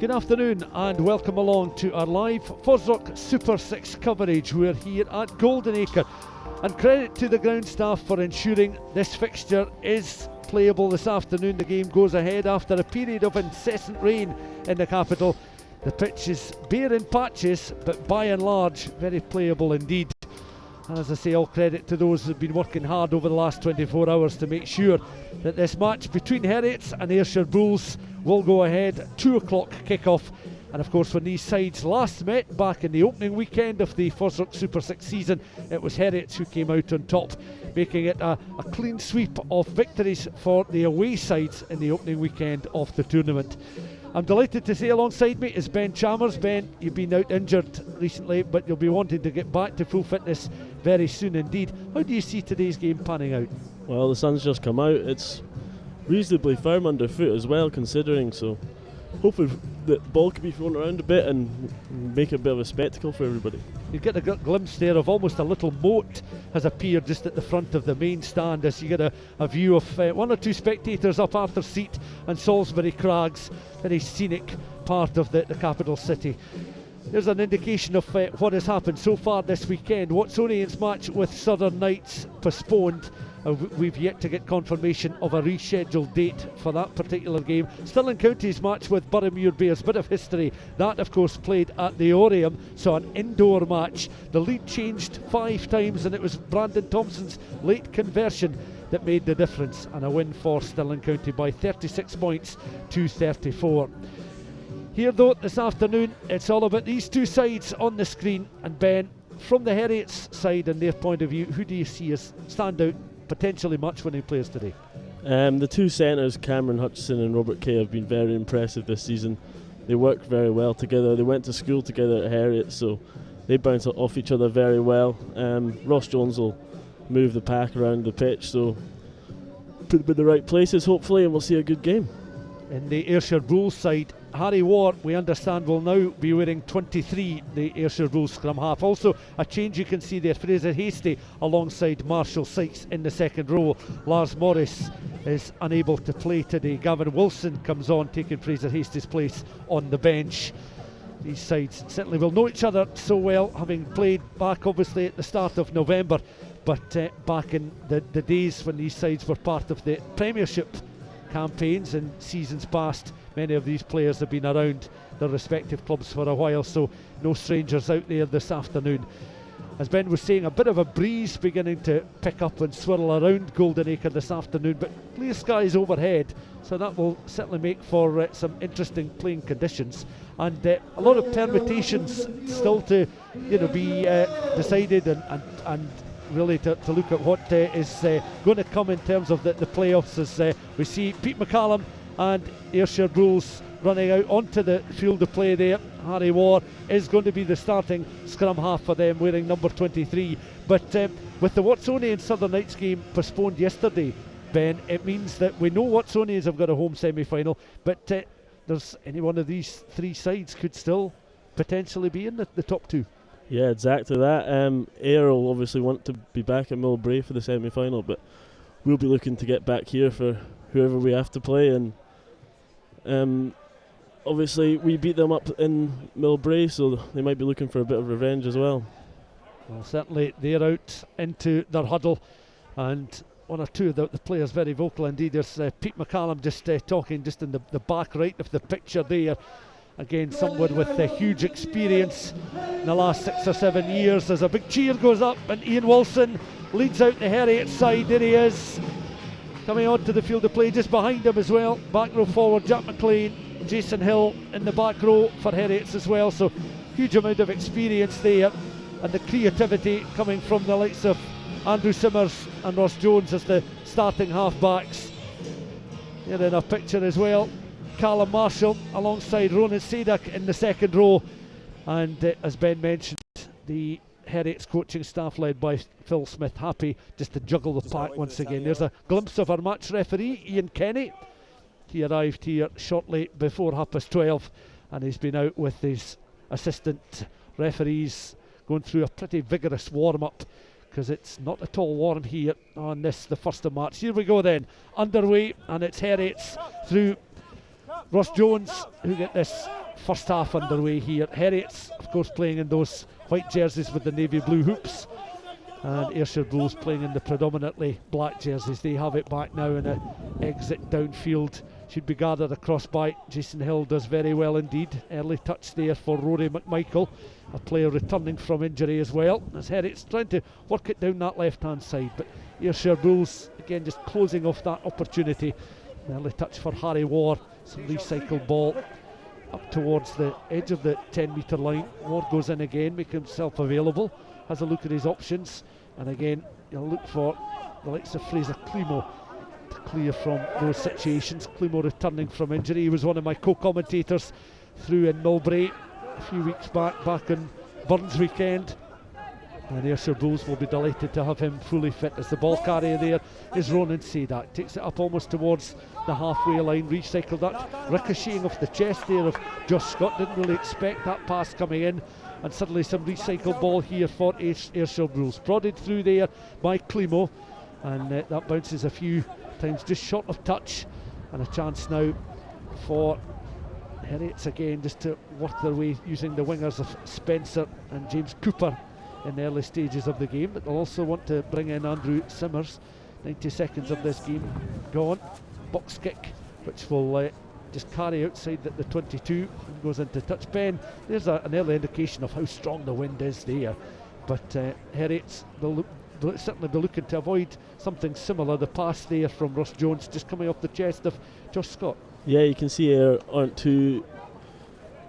Good afternoon and welcome along to our live FOSROC Super6 coverage. We're here at Goldenacre, and credit to the ground staff for ensuring this fixture is playable this afternoon. The game goes ahead after a period of incessant rain in the capital. The pitch is bare in patches, but by and large very playable indeed. And as I say, all credit to those who've been working hard over the last 24 hours to make sure that this match between Heriot and Ayrshire Bulls will go ahead. 2 o'clock kick-off. And of course, when these sides last met back in the opening weekend of the FOSROC Super6 season, it was Heriot who came out on top, making it a clean sweep of victories for the away sides in the opening weekend of the tournament. I'm delighted to say alongside me is Ben Chalmers. Ben, you've been out injured recently, but you'll be wanting to get back to full fitness very soon indeed. How do you see today's game panning out? Well, the sun's just come out. It's reasonably firm underfoot as well, considering, so hopefully the ball can be thrown around a bit and make a bit of a spectacle for everybody. You get a glimpse there of almost a little moat has appeared just at the front of the main stand, as you get a view of one or two spectators up Arthur Seat and Salisbury Crags, very scenic part of the capital city. There's an indication of what has happened so far this weekend. Watsonian's match with Southern Knights postponed. We've yet to get confirmation of a rescheduled date for that particular game. Stirling County's match with Boroughmuir Bears, bit of history. That, of course, played at the Oriam, so an indoor match. The lead changed 5 times, and it was Brandon Thompson's late conversion that made the difference, and a win for Stirling County by 36 points to 34. Here, though, this afternoon, it's all about these two sides on the screen. And Ben, from the Heriot's side and their point of view, who do you see as standout, potentially match-winning players today? The two centres, Cameron Hutchison and Robert Kay, have been very impressive this season. They work very well together. They went to school together at Heriot, so they bounce off each other very well. Ross Jones will move the pack around the pitch, so put them in the right places hopefully, and we'll see a good game. In the Ayrshire Bulls side, Harry Ward, we understand, will now be wearing 23, the Ayrshire Bulls scrum half. Also a change you can see there, Fraser Hastie alongside Marshall Sykes in the second row. Lars Morris is unable to play today. Gavin Wilson comes on, taking Fraser Hastie's place on the bench. These sides certainly will know each other so well, having played back obviously at the start of November, but back in the days when these sides were part of the Premiership campaigns in seasons past, many of these players have been around their respective clubs for a while, so no strangers out there this afternoon. As Ben was saying, a bit of a breeze beginning to pick up and swirl around Goldenacre this afternoon, but clear skies overhead, so that will certainly make for some interesting playing conditions, and a lot of permutations still to be decided and really to look at what is going to come in terms of the playoffs, as we see Pete McCallum and Ayrshire Bulls running out onto the field of play there. Harry Ward is going to be the starting scrum half for them, wearing number 23. But with the Watsonian Southern Knights game postponed yesterday, Ben, it means that we know Watsonians have got a home semi-final, but there's any one of these three sides could still potentially be in the top two. Yeah, exactly that. Ayr will obviously want to be back at Millbrae for the semi-final, but we'll be looking to get back here for whoever we have to play, and obviously we beat them up in Millbrae, so they might be looking for a bit of revenge as well. Well, certainly they're out into their huddle, and one or two of the players very vocal indeed. There's Pete McCallum just talking just in the back right of the picture there. Again, someone with huge experience in the last 6 or 7 years. As a big cheer goes up, and Ian Wilson leads out the Heriot side. There he is, coming onto the field of play. Just behind him as well, back row forward, Jack McLean, Jason Hill in the back row for Heriot as well. So huge amount of experience there, and the creativity coming from the likes of Andrew Simmers and Ross Jones as the starting half-backs. Here in a picture as well, Callum Marshall alongside Ronan Sadak in the second row, and as Ben mentioned, the Heriot's coaching staff led by Phil Smith happy just to juggle the pack once again. There's a glimpse of our match referee, Ian Kenny. He arrived here shortly before 12:30, and he's been out with his assistant referees going through a pretty vigorous warm-up, because it's not at all warm here on this, the 1st of March. Here we go then, underway, and it's Heriot's through Ross Jones, who get this first half underway here. Heriot's, of course, playing in those white jerseys with the navy blue hoops, and Ayrshire Bulls playing in the predominantly black jerseys. They have it back now in a exit downfield. Should be gathered across by Jason Hill. Does very well indeed. Early touch there for Rory McMichael, a player returning from injury as well, as Heriot's trying to work it down that left hand side, but Ayrshire Bulls again just closing off that opportunity. An early touch for Harry Ward, some recycled ball up towards the edge of the 10-metre line. Ward goes in again, making himself available, has a look at his options, and again he'll look for the likes of Fraser Climo to clear from those situations. Climo returning from injury. He was one of my co-commentators through in Millbrae a few weeks back on Burns weekend, and Ayrshire Bulls will be delighted to have him fully fit. As the ball carrier there is Ronan Sadak, takes it up almost towards the halfway line, recycled that, ricocheting off the chest there of Josh Scott. Didn't really expect that pass coming in, and suddenly some recycled ball here for Ayrshire Bulls, prodded through there by Climo, and that bounces a few times just short of touch, and a chance now for Heriots again just to work their way using the wingers of Spencer and James Cooper in the early stages of the game, but they'll also want to bring in Andrew Simmers. 90 seconds of this game gone. Box kick, which will just carry outside the 22 and goes into touch. Ben, there's an early indication of how strong the wind is there, but Heriots will certainly be looking to avoid something similar. The pass there from Ross Jones just coming off the chest of Josh Scott. Yeah, you can see Ayr aren't too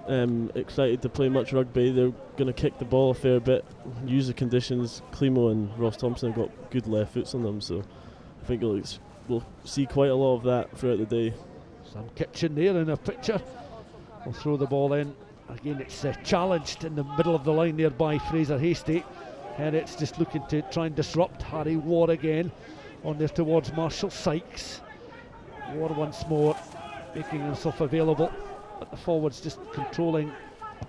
excited to play much rugby. They're going to kick the ball a fair bit, use the conditions. Climo and Ross Thompson have got good left foots on them, so I think we'll see quite a lot of that throughout the day. Sam Kitchen there in a picture. We'll throw the ball in. Again, it's challenged in the middle of the line there by Fraser Hastie. And it's just looking to try and disrupt. Harry Ward again on there towards Marshall Sykes. Ward once more making himself available, but the forwards just controlling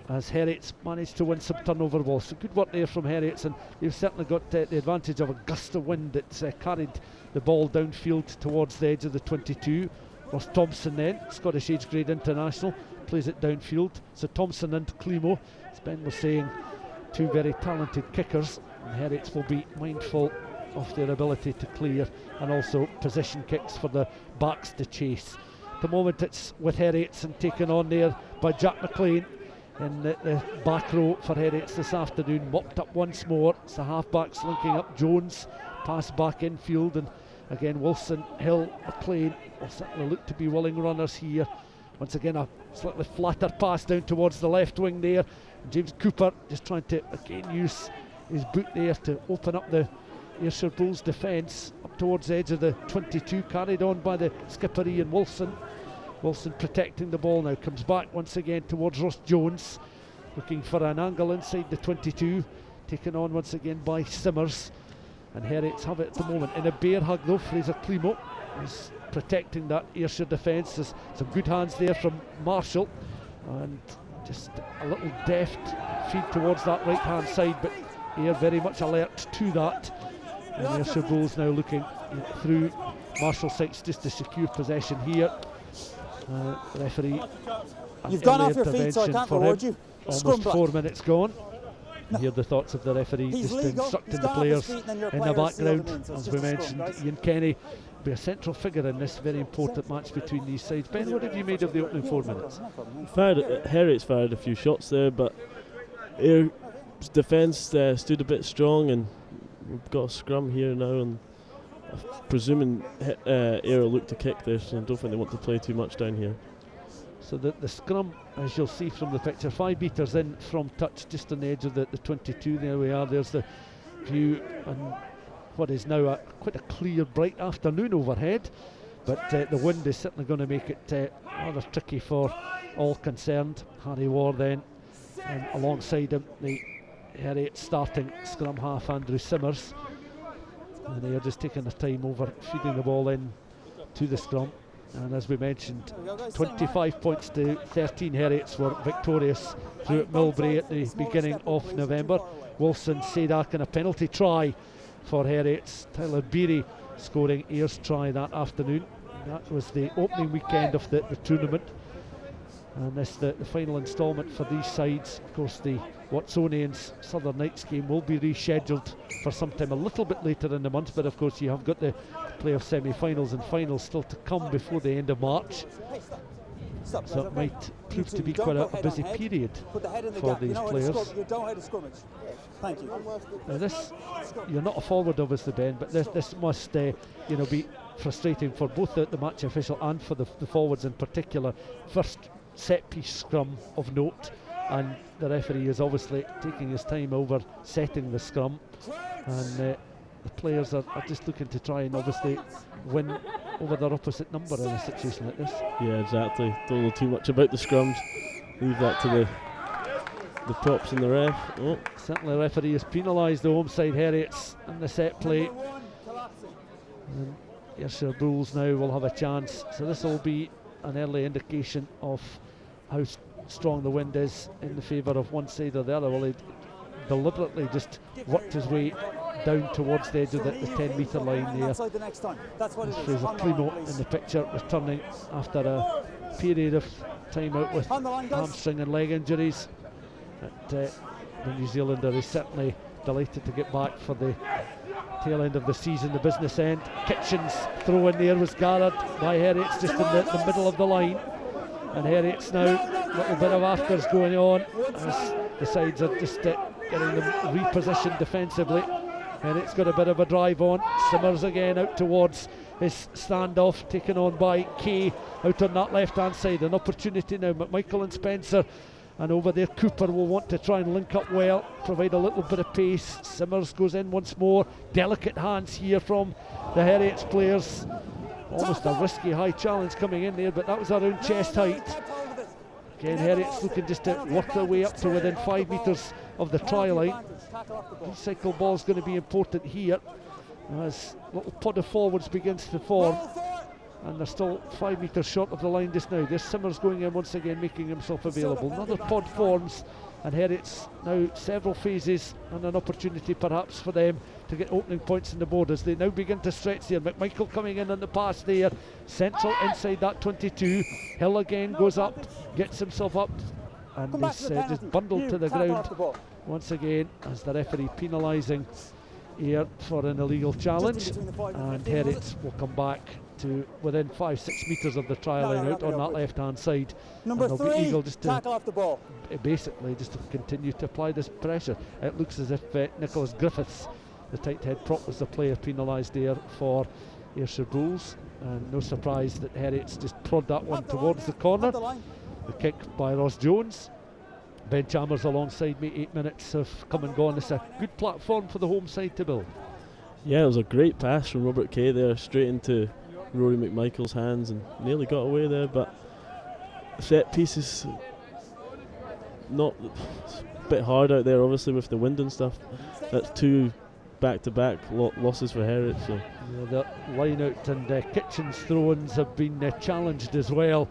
as Heriots managed to win some turnover balls. So good work there from Heriots, and they've certainly got the advantage of a gust of wind that's carried the ball downfield towards the edge of the 22. Ross Thompson then, Scottish age grade international, plays it downfield. So Thompson and Climo, as Ben was saying, two very talented kickers, and Heriots will be mindful of their ability to clear, and also position kicks for the backs to chase. At the moment it's with Heriots and taken on there by Jack McLean in the back row for Heriots this afternoon. Mopped up once more. It's the half-backs linking up. Jones pass back infield, and again Wilson, Hill, McLean will certainly look to be willing runners here. Once again a slightly flatter pass down towards the left wing there. And James Cooper just trying to again use his boot there to open up the Ayrshire Bulls defence up towards the edge of the 22, carried on by the skipper Ian Wilson. Wilson protecting the ball now, comes back once again towards Ross Jones, looking for an angle inside the 22, taken on once again by Simmers, and Heriots have it at the moment in a bear hug though. Fraser Climo is protecting that Ayrshire defence. There's some good hands there from Marshall, and just a little deft feed towards that right hand side, but Ayr very much alert to that. And Ayrshire Bulls now looking through Marshall Sykes just to secure possession here. The referee, you've gone off your feet, so I can't reward you. Almost 4 minutes gone. You hear the thoughts of the referee just instructing the players in the background. As we mentioned, Ian Kenny will be a central figure in this very important match between these sides. Ben, what have you made of the opening 4 minutes? Heriots fired a few shots there, but Ayr's defence stood a bit strong, and we've got a scrum here now, and I'm presuming Ayr will look to kick this, and don't think they want to play too much down here. So the scrum, as you'll see from the picture, 5 metres in from touch, just on the edge of the 22. There we are. There's the view on what is now quite a clear, bright afternoon overhead, but the wind is certainly going to make it rather tricky for all concerned. Harry Ward then, and alongside him the Heriot starting scrum half Andrew Simmers, and they are just taking their time over feeding the ball in to the scrum. And as we mentioned, 25 points to 13 Heriots were victorious through at Millbrae at the beginning of November. Wilson, Sadak and a penalty try for Heriots. Tyler Beery scoring Ayer's try that afternoon. That was the opening weekend of the tournament. And this the final instalment for these sides. Of course, the Watsonians Southern Knights game will be rescheduled for sometime a little bit later in the month, but of course you have got the playoff semi-finals and finals still to come before the end of March. So it might prove to be quite a busy period for these players. Thank you. Now this, you're not a forward obviously, Ben, but this must be frustrating for both the match official and for the forwards in particular. First set piece scrum of note, and the referee is obviously taking his time over setting the scrum, and the players are just looking to try and obviously win over their opposite number in a situation like this. Yeah, exactly. Don't know too much about the scrums. Leave that to the props and the ref. Oh. Certainly the referee has penalised the home side Heriots in the set play. And Ayrshire Bulls now will have a chance. So this will be an early indication of how strong the wind is in the favour of one side or the other. Well, he deliberately just worked his way down towards the edge of the 10 metre line there. Fraser Climo in the picture, returning after a period of time out with hamstring and leg injuries. But the New Zealander is certainly delighted to get back for the tail end of the season, the business end. Kitchen's throw in there was gathered by Heriot's just in the middle of the line, and Heriot's now a little bit of afters going on as the sides are just getting them repositioned defensively. Heriot's got a bit of a drive on. Simmers again out towards his standoff, taken on by Kay out on that left hand side. An opportunity now, McMichael and Spencer, and over there Cooper will want to try and link up well, provide a little bit of pace. Simmers goes in once more. Delicate hands here from the Heriots players. Almost a risky high challenge coming in there, but that was around chest height. Again, Heriots looking just to work their way up to within 5 metres of the try line. Recycle ball is going to be important here as little pod of forwards begins to form, and they're still 5 metres short of the line just now. There's Simmers going in once again, making himself available. Another pod forms, and Heriot's now several phases and an opportunity perhaps for them to get opening points in the board as they now begin to stretch there. McMichael coming in on the pass there, central inside that 22. Hill again goes up, gets himself up, and is just bundled to the ground once again as the referee penalising here for an illegal challenge, and Heriot's will come back to within 5-6 metres of the try line out on that left hand side. Number and they'll 3, be eagle just to tackle off the ball. Basically just to continue to apply this pressure. It looks as if Nicholas Griffiths, the tight head prop, was the player penalised there for Ayrshire Bulls, and no surprise that Heriot's just prod that one towards the corner. The kick by Ross Jones. Ben Chalmers alongside me. 8 minutes have come and gone. It's a good platform for the home side to build. Yeah, it was a great pass from Robert Kay there, straight into Rory McMichael's hands, and nearly got away there, but set piece is not, it's a bit hard out there obviously with the wind and stuff. That's 2 back-to-back losses for Heriot. So yeah, the line out and Kitchen's throw-ins have been challenged as well.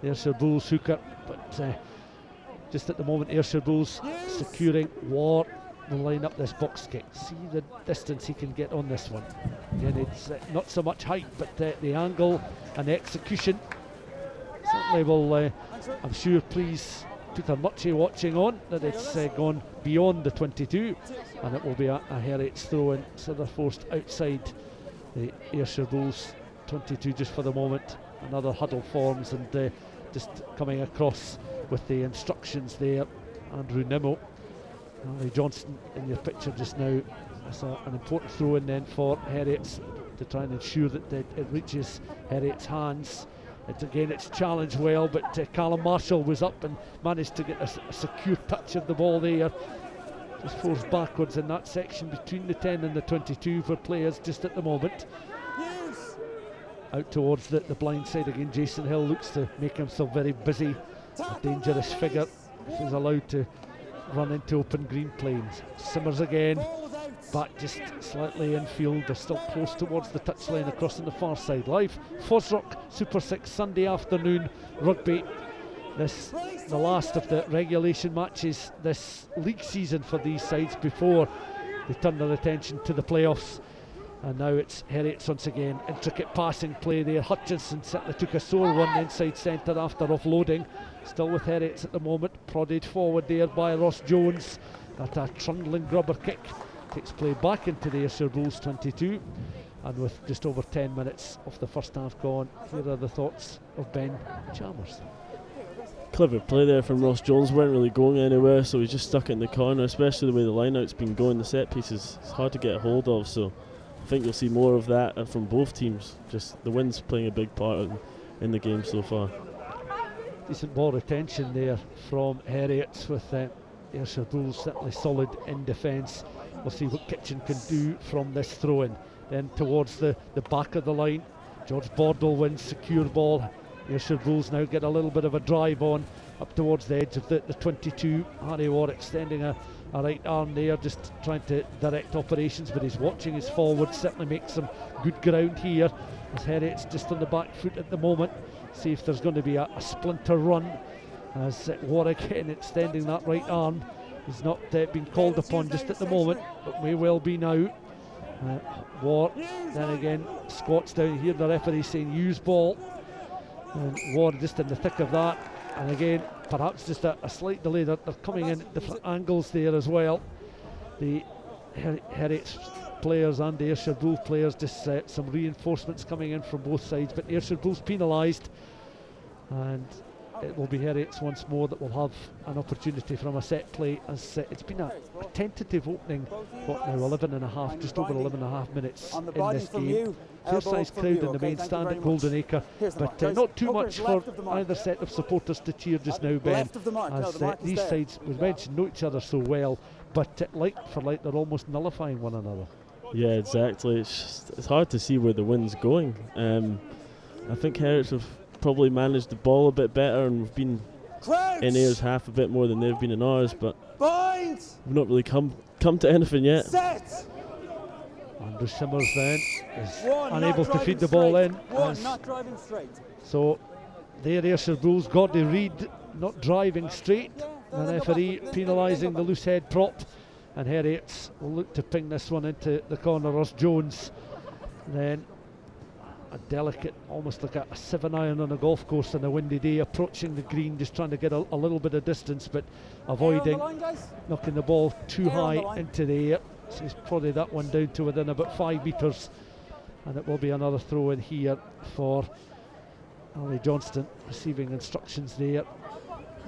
The Ayrshire Bulls hooker, but just at the moment Ayrshire Bulls securing War will line up this box kick. See the distance he can get on this one. Again, it's not so much height, but the angle and the execution certainly will, I'm sure, please Peter Murchie watching on, that it's gone beyond the 22, and it will be a Heriots throw-in, so they're forced outside the Ayrshire Bulls 22 just for the moment. Another huddle forms, and just coming across with the instructions there, Andrew Nimmo. Harry Johnson in your picture just now. That's an important throw in then for Heriots to try and ensure that it reaches Heriots' hands. It's challenged well, but Callum Marshall was up and managed to get a secure touch of the ball there. Just forced backwards in that section between the 10 and the 22 for players just at the moment. Out towards the blind side again. Jason Hill looks to make himself very busy. A dangerous figure if he's allowed to run into open green planes. Simmers again, back just slightly infield. They're still close towards the touchline across on the far side. Live FOSROC Super6 Sunday afternoon rugby. This the last of the regulation matches this league season for these sides before they turn their attention to the playoffs And now it's Heriot once again. Intricate passing play there. Hutchinson certainly took a sore one inside centre after offloading. Still with Heriot at the moment. Prodded forward there by Ross Jones. That a trundling grubber kick takes play back into the Ayrshire Bulls 22. And with just over 10 minutes of the first half gone, here are the thoughts of Ben Chalmers. Clever play there from Ross Jones. Weren't really going anywhere, so he's just stuck it in the corner, especially the way the line-out's been going. The set pieces, it's hard to get a hold of, so I think you'll see more of that from both teams. Just the wind's playing a big part in the game so far. Decent ball retention there from Heriot, with Ayrshire Bulls certainly solid in defence. We'll see what Kitchen can do from this throw-in. Then towards the back of the line, George Bordle wins secure ball. Ayrshire Bulls now get a little bit of a drive on up towards the edge of the 22. Harry Ward extending a right arm there, just trying to direct operations, but he's watching his forward. Certainly makes some good ground here, as Heriot's just on the back foot at the moment. See if there's going to be a splinter run, as Ward again extending that right arm. He's not been called upon just at the moment, but may well be now. Ward then again squats down here, the referee saying use ball, and Ward just in the thick of that. And again, perhaps just a slight delay. They're coming in at different angles there as well. The Heriot players and the Ayrshire Bulls players, just some reinforcements coming in from both sides, but Ayrshire Bulls penalised, and it will be Heriot's once more that will have an opportunity from a set play, as it's been a tentative opening, now 11 and a half, just over 11 and a half minutes in this game. Fair-sized crowd in the main stand at Golden Acre, but not too much for either set of supporters to cheer just now, Ben, as these sides, we mentioned, know each other so well, but like for like, they're almost nullifying one another. Yeah, exactly. It's hard to see where the wind's going. I think Heriot have probably managed the ball a bit better, and we've been in Ayr's half a bit more than they've been in ours, but we've not really come to anything yet. Andrew Simmers then is unable to feed the ball in. So there Ayrshire Bulls, Gordy Reid not driving straight, the referee penalising the loose head prop, and Heriot will look to ping this one into the corner. Ross Jones then a delicate, almost like a 7-iron on a golf course on a windy day, approaching the green, just trying to get a little bit of distance, but avoiding knocking the ball too high into the air. So he's prodded that one down to within about 5 metres, and it will be another throw in here for Ali Johnston, receiving instructions there.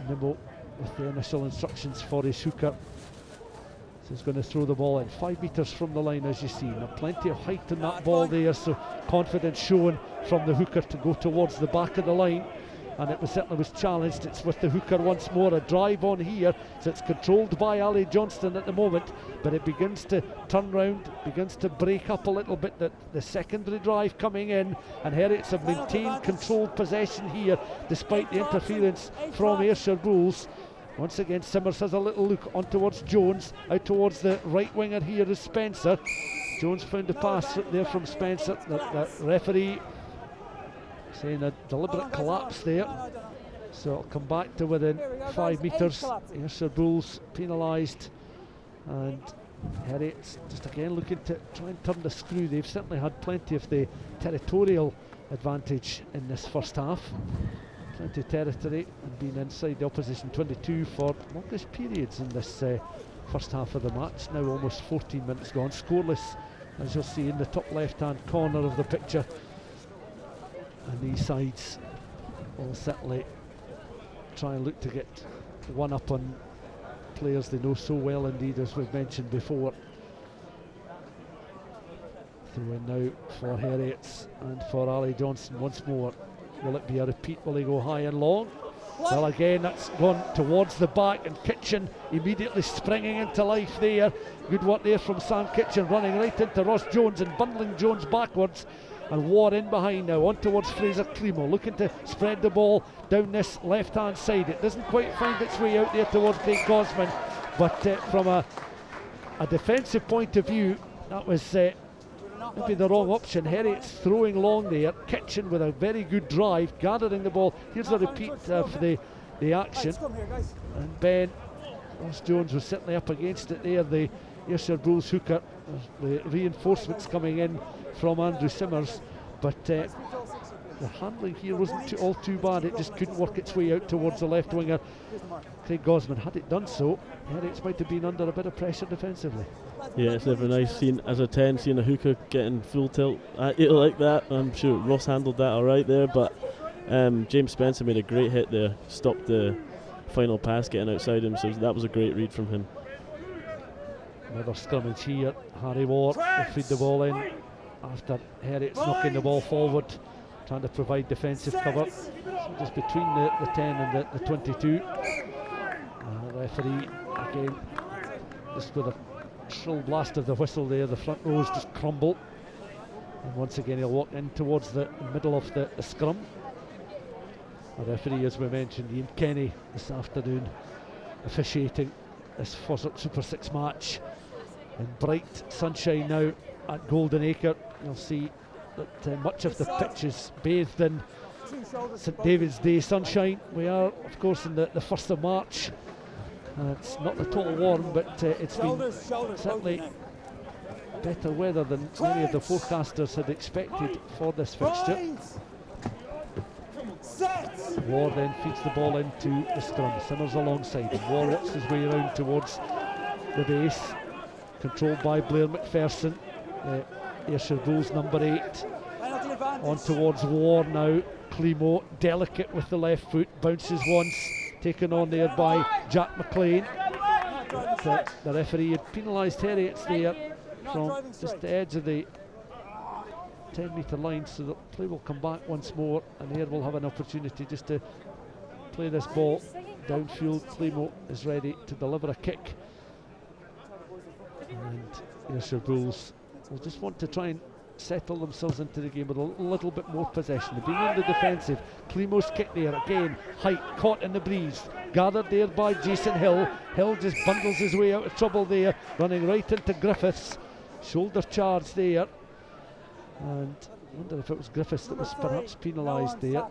Nimble with the initial instructions for his hooker. So he's going to throw the ball in 5 metres from the line, as you see. Now plenty of height on that ball there, so confidence shown from the hooker to go towards the back of the line, and it certainly was challenged. It's with the hooker once more, a drive on here, so it's controlled by Ali Johnston at the moment, but it begins to turn round, begins to break up a little bit, the secondary drive coming in, and Heriots have maintained controlled possession here despite the interference from Ayrshire Bulls. Once again, Simmers has a little look on towards Jones, out towards the right winger here is Spencer. Jones found a pass there from Spencer. The referee saying a deliberate collapse there, so it'll come back to within 5 metres. Ayrshire Bulls penalised, and Heriot's just again looking to try and turn the screw. They've certainly had plenty of the territorial advantage in this first half. Plenty of territory and being inside the opposition 22 for longest periods in this first half of the match. Now almost 14 minutes gone, scoreless, as you'll see in the top left hand corner of the picture. And these sides will certainly try and look to get one up on players they know so well indeed, as we've mentioned before. Throw in now for Heriots and for Ali Johnson once more. Will it be a repeat? Will he go high and long? Well, again, that's gone towards the back, and Kitchen immediately springing into life there. Good work there from Sam Kitchen, running right into Ross Jones and bundling Jones backwards. And Ward in behind now, on towards Fraser Climo, looking to spread the ball down this left-hand side. It doesn't quite find its way out there towards Craig Gosman, but from a defensive point of view, that was maybe the wrong option. Heriot's throwing long there. Kitchen with a very good drive, gathering the ball. Here's a repeat of the action. And Ben, Ross Jones was certainly up against it there. The Ayrshire Bulls hooker. The reinforcements coming in from Andrew Simmers, but the handling here wasn't all too bad. It just couldn't work its way out towards the left winger, Craig Gosman. Had it done so, Heriot might have been under a bit of pressure defensively. Yeah, it's never nice seeing, as a 10, seeing a hooker getting full tilt at you like that. I'm sure Ross handled that alright there, but James Spencer made a great hit there, stopped the final pass getting outside him, so that was a great read from him. Another scrummage here. Harry Ward will feed the ball in after Heriot's knocking the ball forward, trying to provide defensive cover. So just between the 10 and the 22. Referee again, just with a shrill blast of the whistle there, the front rows just crumble. And once again he'll walk in towards the middle of the scrum. The referee, as we mentioned, Ian Kenny, this afternoon officiating this FOSROC Super6 match in bright sunshine now at Golden Acre. You'll see that much of the pitch is bathed in St David's Day sunshine. We are, of course, in the 1st of March. It's not the total warm, but it's been certainly better weather than many of the forecasters had expected for this fixture. War then feeds the ball into the scrum. Simmers alongside him. War works his way around towards the base, controlled by Blair McPherson, Ayrshire Bulls number 8. On towards War now. Climo, delicate with the left foot, bounces once, taken on there by Jack McLean. The referee had penalised Heriot there from just the edge of the 10-metre line, so the play will come back once more, and Ayr will have an opportunity just to play this ball downfield. Climo is ready to deliver a kick, and Ayrshire Bulls will just want to try and settle themselves into the game with a little bit more possession. They've been on the defensive. Climo's kick there again, height, caught in the breeze, gathered there by Jason Hill. Hill just bundles his way out of trouble there, running right into Griffiths. Shoulder charge there, and I wonder if it was Griffiths that was perhaps penalised there,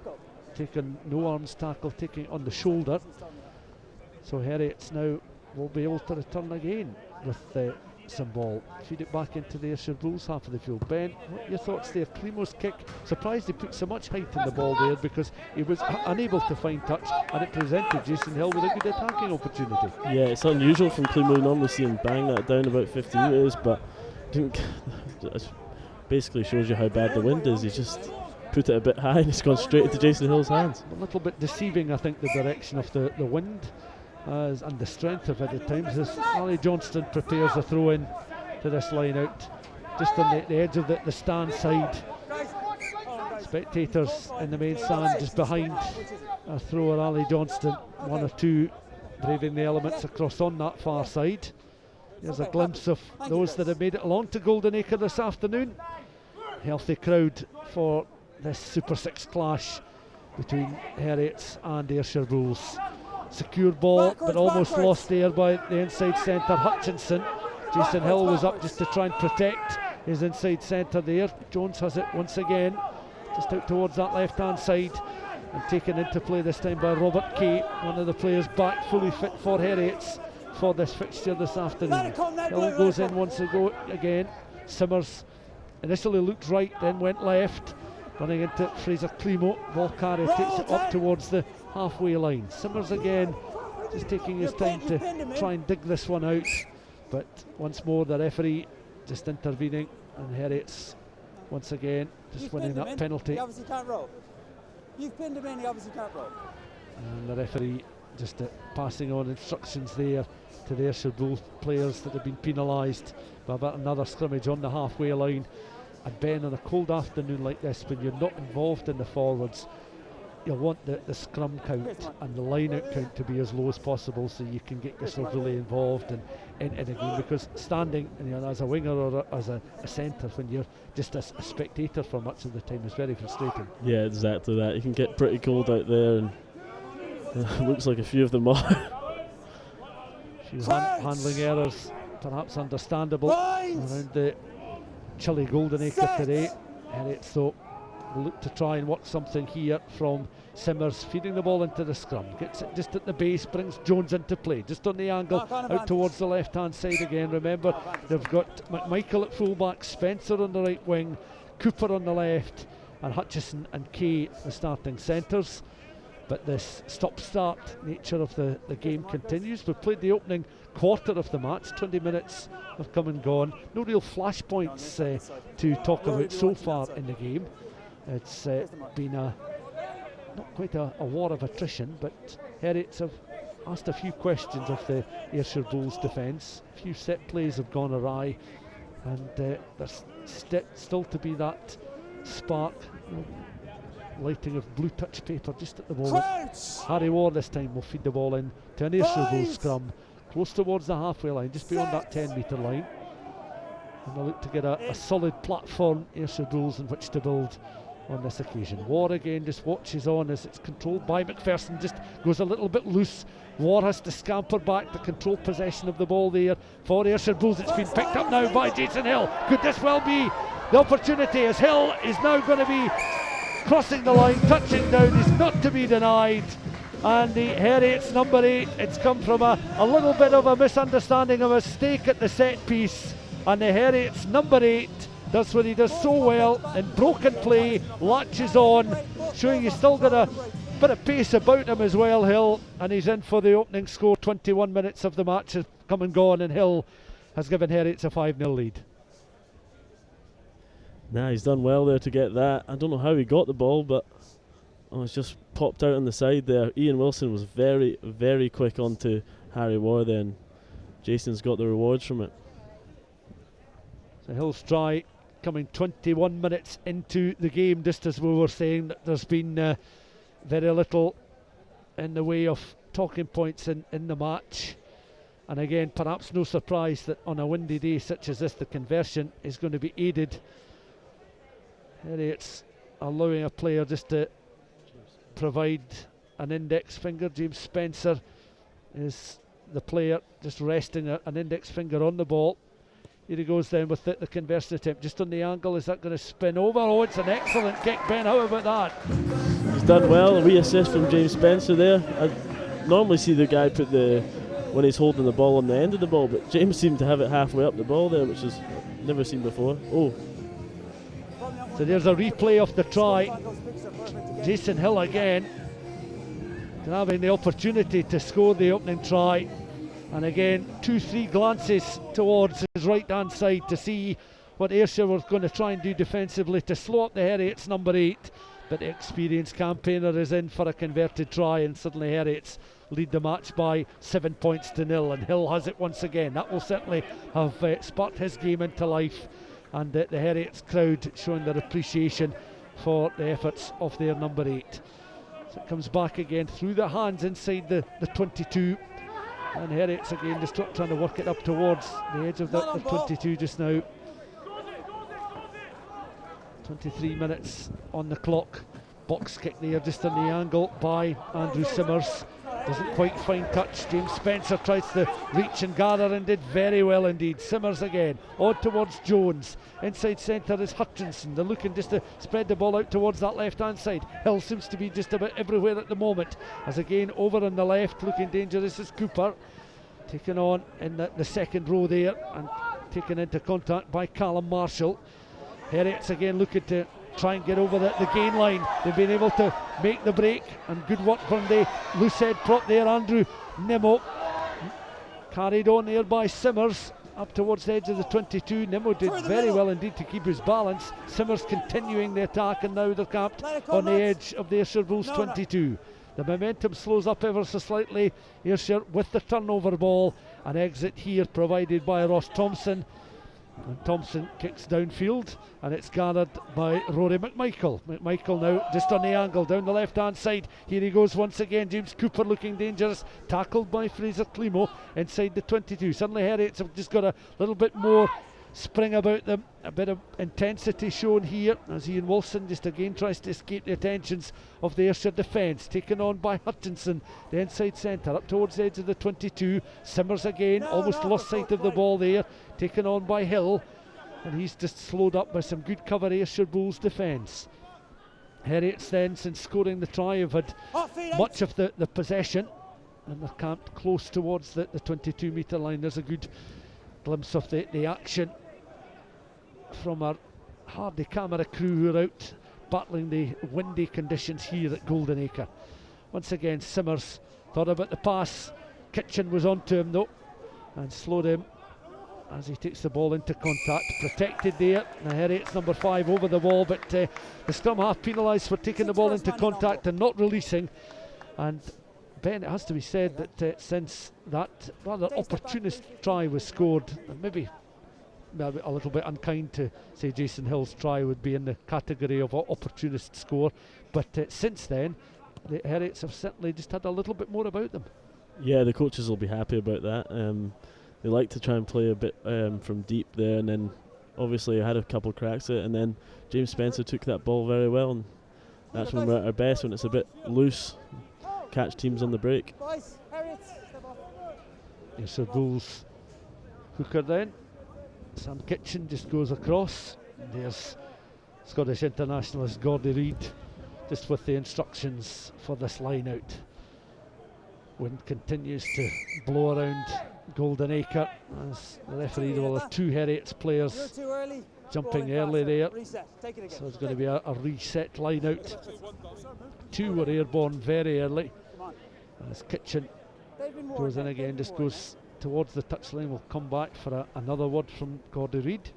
taking no arms tackle, taking it on the shoulder. So Heriot's now will be able to return again with some ball, feed it back into the Ayrshire Bulls half of the field. Ben, what are your thoughts there? Climo's kick, surprised he put so much height in the ball there, because he was unable to find touch, and it presented Jason Hill with a good attacking opportunity. Yeah, it's unusual from Climo. Normally see him bang that down about 50 metres, but didn't. Basically shows you how bad the wind is. He just put it a bit high and it's gone straight into Jason Hill's hands. A little bit deceiving, I think, the direction of the wind and the strength of it at times, as Ali Johnston prepares a throw in to this line out, just on the edge of the stand side. Spectators in the main stand just behind our thrower Ali Johnston, one or two braving the elements across on that far side. There's a glimpse of those that have made it along to Golden Acre this afternoon. Healthy crowd for this Super 6 clash between Heriots and Ayrshire Bulls. Secure ball, but almost lost there by the inside centre Hutchinson. Jason Hill was up just to try and protect his inside centre there. Jones has it once again, just out towards that left hand side, and taken into play this time by Robert Kay, one of the players back fully fit for Heriots for this fixture this afternoon. Hill goes in once again. Simmers initially looked right, then went left, running into Fraser Climo. Ball carrier takes it up towards the halfway line. Simmers again, just taking his time to try and dig this one out, but once more the referee just intervening, and Heriots once again just winning that penalty. He obviously can't roll. You've pinned him in, he obviously can't roll. And the referee just passing on instructions there to the Ayrshire Bulls players that have been penalised by about another scrimmage on the halfway line. And Ben, on a cold afternoon like this, when you're not involved in the forwards, you'll want the scrum count and the line out count to be as low as possible, so you can get yourself really involved in a game, because standing as a winger or as a centre when you're just a spectator for much of the time is very frustrating. Yeah, exactly that. You can get pretty cold out there, and looks like a few of them are. A few handling errors, perhaps understandable, around the chilly Golden Acre today. Heriot, though, will look to try and work something here from Simmers, feeding the ball into the scrum, gets it just at the base, brings Jones into play, just on the angle, out towards the left hand side again. Remember, they've got McMichael at fullback, Spencer on the right wing, Cooper on the left, and Hutchison and Kay the starting centres. But this stop-start nature of the game continues. We've played the opening quarter of the match, 20 minutes have come and gone. No real flashpoints to talk about so far in the game. It's been not quite a war of attrition, but Heriots have asked a few questions of the Ayrshire Bulls defence. A few set plays have gone awry, and there's still to be that spark, lighting of blue touch paper just at the moment. Harry Ward this time will feed the ball in to an Ayrshire Bulls scrum, close towards the halfway line, just beyond that 10 metre line. And they'll look to get a solid platform, Ayrshire Bulls, in which to build on this occasion. War again just watches on as it's controlled by McPherson, just goes a little bit loose. War has to scamper back to control possession of the ball there for Ayrshire Bulls. It's been picked up now by Jason Hill. Could this well be the opportunity, as Hill is now going to be crossing the line, touching down, is not to be denied. And the Heriots number 8, it's come from a little bit of a misunderstanding, a mistake at the set piece, and the Heriots number 8 does what he does so well in broken play, latches on, showing he's still got a bit of pace about him as well, Hill, and he's in for the opening score. 21 minutes of the match have come and gone, and Hill has given Heriots a 5-0 lead. Nah, he's done well there to get that. I don't know how he got the ball, but it's just popped out on the side there. Ian Wilson was very, very quick onto Harry Ward then. Jason's got the rewards from it. So Hill's try coming 21 minutes into the game, just as we were saying that there's been very little in the way of talking points in the match. And again, perhaps no surprise that on a windy day such as this, the conversion is going to be aided. Heriots allowing a player just to provide an index finger. James Spencer is the player just resting an index finger on the ball. Here he goes then with the conversion attempt, just on the angle. Is that going to spin over? Oh, it's an excellent kick, Ben. How about that? He's done well. A wee assist from James Spencer there. I normally see the guy put when he's holding the ball on the end of the ball, but James seemed to have it halfway up the ball there, which is never seen before. Oh. So there's a replay of the try. Jason Hill again having the opportunity to score the opening try, and again 2-3 glances towards his right hand side to see what Ayrshire was going to try and do defensively to slow up the Heriots number 8, but the experienced campaigner is in for a converted try, and suddenly Heriots lead the match by 7 points to 0, and Hill has it once again. That will certainly have sparked his game into life, and the Heriots crowd showing their appreciation for the efforts of their number 8. So it comes back again through the hands inside the 22, and Heriots again just trying to work it up towards the edge of the 22 just now. 23 minutes on the clock. Box kick there just on the angle by Andrew Simmers. Doesn't quite find touch. James Spencer tries to reach and gather and did very well indeed. Simmers again on towards Jones. Inside centre is Hutchinson. They're looking just to spread the ball out towards that left hand side. Hill seems to be just about everywhere at the moment, as again over on the left looking dangerous is Cooper, taken on in the second row there and taken into contact by Callum Marshall. Heriots again looking to try and get over the gain line. They've been able to make the break, and good work from the loose head prop there, Andrew Nimmo. Carried on there by Simmers up towards the edge of the 22. Nimmo did very well indeed to keep his balance. Simmers continuing the attack, and now they're capped on the edge of the Ayrshire Bulls 22. The momentum slows up ever so slightly. Ayrshire with the turnover ball. An exit here provided by Ross Thompson. And Thompson kicks downfield, and it's gathered by Rory McMichael. McMichael now just on the angle down the left hand side. Here he goes once again. James Cooper looking dangerous, tackled by Fraser Climo inside the 22. Suddenly Heriots have just got a little bit more spring about them, a bit of intensity shown here as Ian Wilson just again tries to escape the attentions of the Ayrshire defence, taken on by Hutchinson, the inside centre up towards the edge of the 22. Simmers again, almost lost sight of the ball there, taken on by Hill, and he's just slowed up by some good cover Ayrshire Bulls defence. Heriot's then, since scoring the try, have had much of the possession, and they're camped close towards the 22 metre line. There's a good glimpse of the action from our hardy camera crew who are out battling the windy conditions here at Goldenacre. Once again, Simmers thought about the pass. Kitchen was onto him though and slowed him as he takes the ball into contact. Protected there. Now Heriot's number 5 over the ball, but the scrum half penalised for taking the ball into contact and not releasing. And Ben, it has to be said that since that rather opportunist try was scored, and maybe a little bit unkind to say Jason Hill's try would be in the category of opportunist score, but since then the Heriots have certainly just had a little bit more about them. Yeah, the coaches will be happy about that. They like to try and play a bit from deep there, and then obviously I had a couple cracks at it, and then James Spencer took that ball very well, and that's when we're at our best, when it's a bit loose, catch teams on the break. Ayrshire Bulls hooker then. Sam Kitchen just goes across. There's Scottish internationalist Gordie Reid just with the instructions for this line out. Wind continues to blow around Goldenacre as the referee will have 2 Heriots players jumping early there. So it's going to be a reset line out. 2 were airborne very early. As Kitchen goes in again, just goes towards the touchline. We'll come back for another word from Gordie Reid.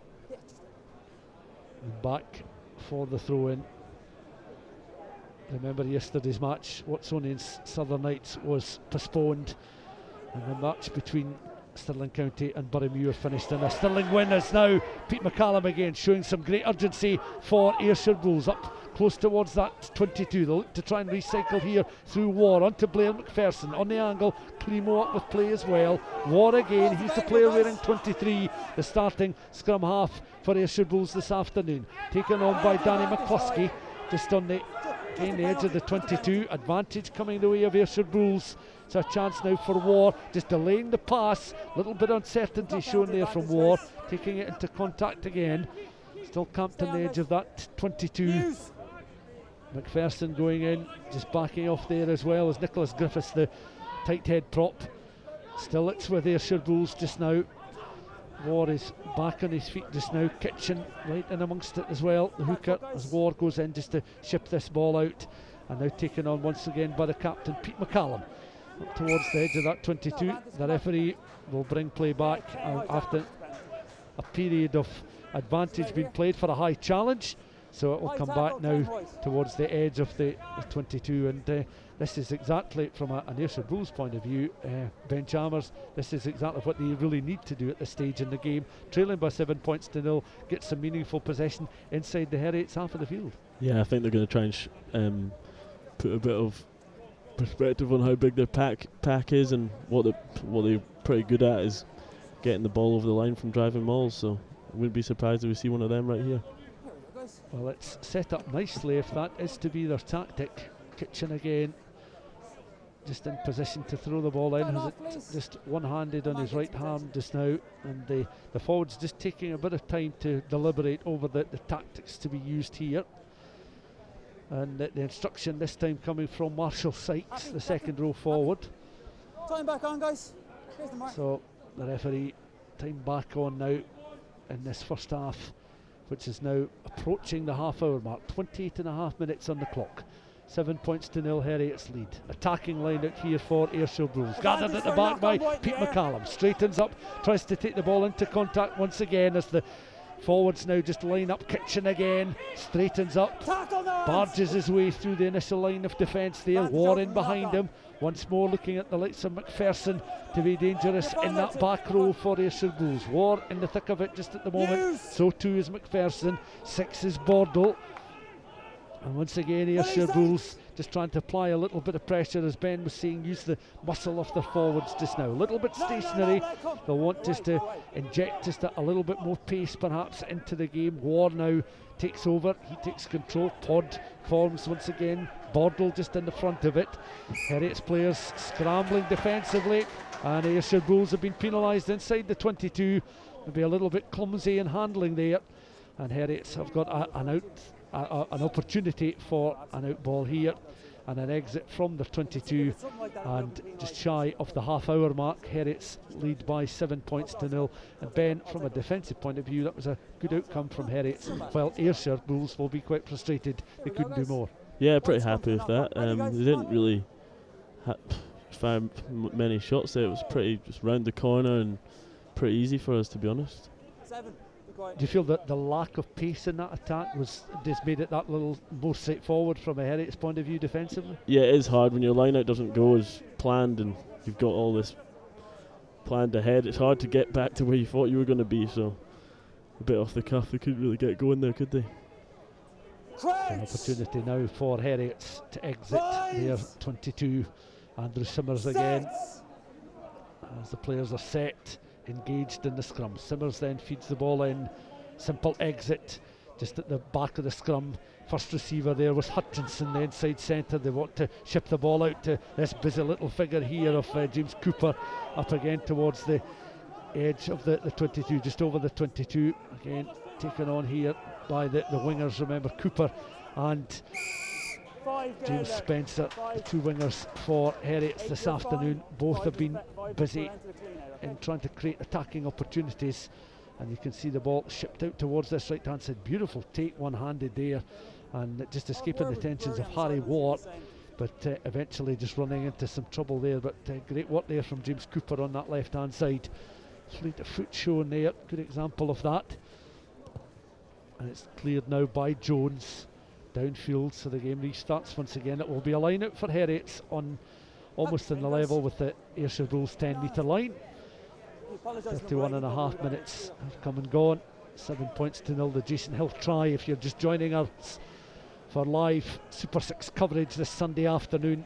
And back for the throw in. Remember yesterday's match, Watsonians Southern Knights was postponed, and the match between Stirling County and Boroughmuir finished in a Stirling win. As now Pete McCallum again showing some great urgency for Ayrshire Bulls up close towards that 22. They'll look to try and recycle here through War onto Blair McPherson on the angle. Climo up with play as well. War again, he's the player wearing 23, the starting scrum half for Ayrshire Bulls this afternoon, taken on by Danny McCluskey just on the edge of the 22. Advantage coming the way of Ayrshire Bulls. It's a chance now for War, just delaying the pass. Little bit uncertainty shown there from War, taking it into contact again. Still camped on the edge of that 22. McPherson going in, just backing off there as well as Nicholas Griffiths, the tight head prop. Still it's with Ayrshire Bulls just now. War is back on his feet just now. Kitchen right in amongst it as well, the hooker, as War goes in just to ship this ball out. And now taken on once again by the captain, Pete McCallum, up towards the edge of that 22. The referee will bring play back after a period of advantage being played for a high challenge. So it will come back now towards the edge of the 22, and this is exactly, from an Ayrshire Bulls point of view, Ben Chalmers, this is exactly what they really need to do at this stage in the game. Trailing by 7 points to 0, get some meaningful possession inside the Heriots half of the field. Yeah, I think they're going to try and put a bit of perspective on how big their pack is, and what they're pretty good at is getting the ball over the line from driving mauls, so I wouldn't be surprised if we see one of them right here. Well, it's set up nicely if that is to be their tactic. Kitchen again, just in position to throw the ball in, has it just one-handed on his right hand just now, and the forwards just taking a bit of time to deliberate over the tactics to be used here. And the instruction this time coming from Marshall Sykes, the second row forward. Time back on, guys. Here's the mark. So the referee, time back on now in this first half, which is now approaching the half-hour mark. 28 and a half minutes on the clock. 7 points to 0, Heriots lead. Attacking line out here for Ayrshire Bulls. Gathered at the back by Pete McCallum. Straightens up, tries to take the ball into contact once again as the forwards now just line up. Kitchen again, straightens up, barges his way through the initial line of defence there. War in behind him. Once more looking at the likes of McPherson to be dangerous in that back row for Ayrshire Bulls. War in the thick of it just at the moment. So too is McPherson. 6 is Bordle. And once again Ayrshire Bulls just trying to apply a little bit of pressure, as Ben was saying, use the muscle of their forwards just now. A little bit stationary. They'll want just to inject just a little bit more pace perhaps into the game. War now takes over, he takes control. Pod forms once again. Bordle just in the front of it. Heriots players scrambling defensively, and Ayrshire Bulls have been penalised inside the 22. Maybe a little bit clumsy in handling there, and Heriots have got an out an opportunity for an out ball here and an exit from the 22, and just shy of the half-hour mark, Heriot's lead by 7 points to 0. And Ben, from a defensive point of view, that was a good outcome from Heriot, while Ayrshire Bulls will be quite frustrated they couldn't do more. Yeah, pretty happy with that. They didn't really fire many shots there. It was pretty just round the corner and pretty easy for us, to be honest. Do you feel that the lack of pace in that attack was just made it that little more straightforward from a Heriot's point of view defensively? Yeah, it is hard when your line-out doesn't go as planned and you've got all this planned ahead. It's hard to get back to where you thought you were going to be, so a bit off the cuff. They couldn't really get going there, could they? An opportunity now for Heriot to exit their 22. Andrew Simmers again, as the players are set, engaged in the scrum. Simmers then feeds the ball in, simple exit just at the back of the scrum. First receiver there was Hutchinson, the inside centre. They want to ship the ball out to this busy little figure here of James Cooper, up again towards the edge of the 22, just over the 22. Again taken on here by the wingers, remember, Cooper and James Spencer, the two wingers for Heriot this afternoon. Both have been busy in trying to create attacking opportunities, and you can see the ball shipped out towards this right hand side. Beautiful take, one-handed there, and just escaping the tensions of Harry Ward, but eventually just running into some trouble there. But great work there from James Cooper on that left hand side. Fleet of foot shown there, good example of that. And it's cleared now by Jones downfield, so the game restarts once again. It will be a line out for Heriot on almost in the level with the Ayrshire Bulls 10 metre line. 31 and a half minutes have come and gone. 7 points to 0. The Jason Hill try, if you're just joining us for live Super 6 coverage this Sunday afternoon.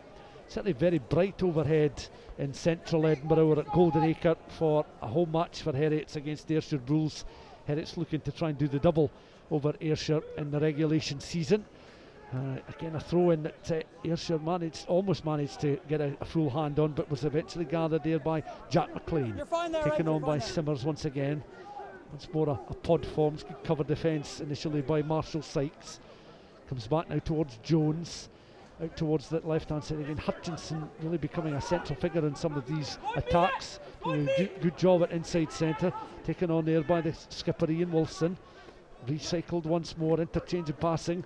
Certainly very bright overhead in central Edinburgh. We're at Golden Acre for a home match for Heriot against the Ayrshire Bulls. Heriot's looking to try and do the double over Ayrshire in the regulation season. Again, a throw in that Ayrshire almost managed to get a full hand on, but was eventually gathered there by Jack McLean. Taken on by Simmers once again. Once more a pod forms, good cover defence initially by Marshall Sykes. Comes back now towards Jones, out towards the left hand side again. Hutchinson really becoming a central figure in some of these attacks. Good job at inside centre. Taken on there by the skipper Ian Wilson. Recycled once more, interchange of passing.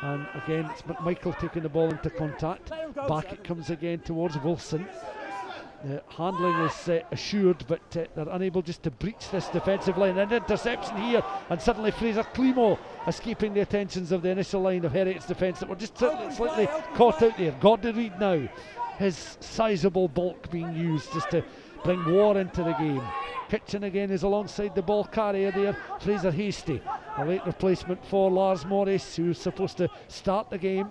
And again, it's McMichael taking the ball into contact. Back it comes again towards Wilson. The handling is assured, but they're unable just to breach this defensive line. An interception here, and suddenly Fraser Climo escaping the attentions of the initial line of Heriot's defence that were just slightly caught out there. Gordon Reid now, his sizeable bulk being used just to bring war into the game. Kitchen again is alongside the ball carrier there, Fraser Hastie, a late replacement for Lars Morris, who's supposed to start the game.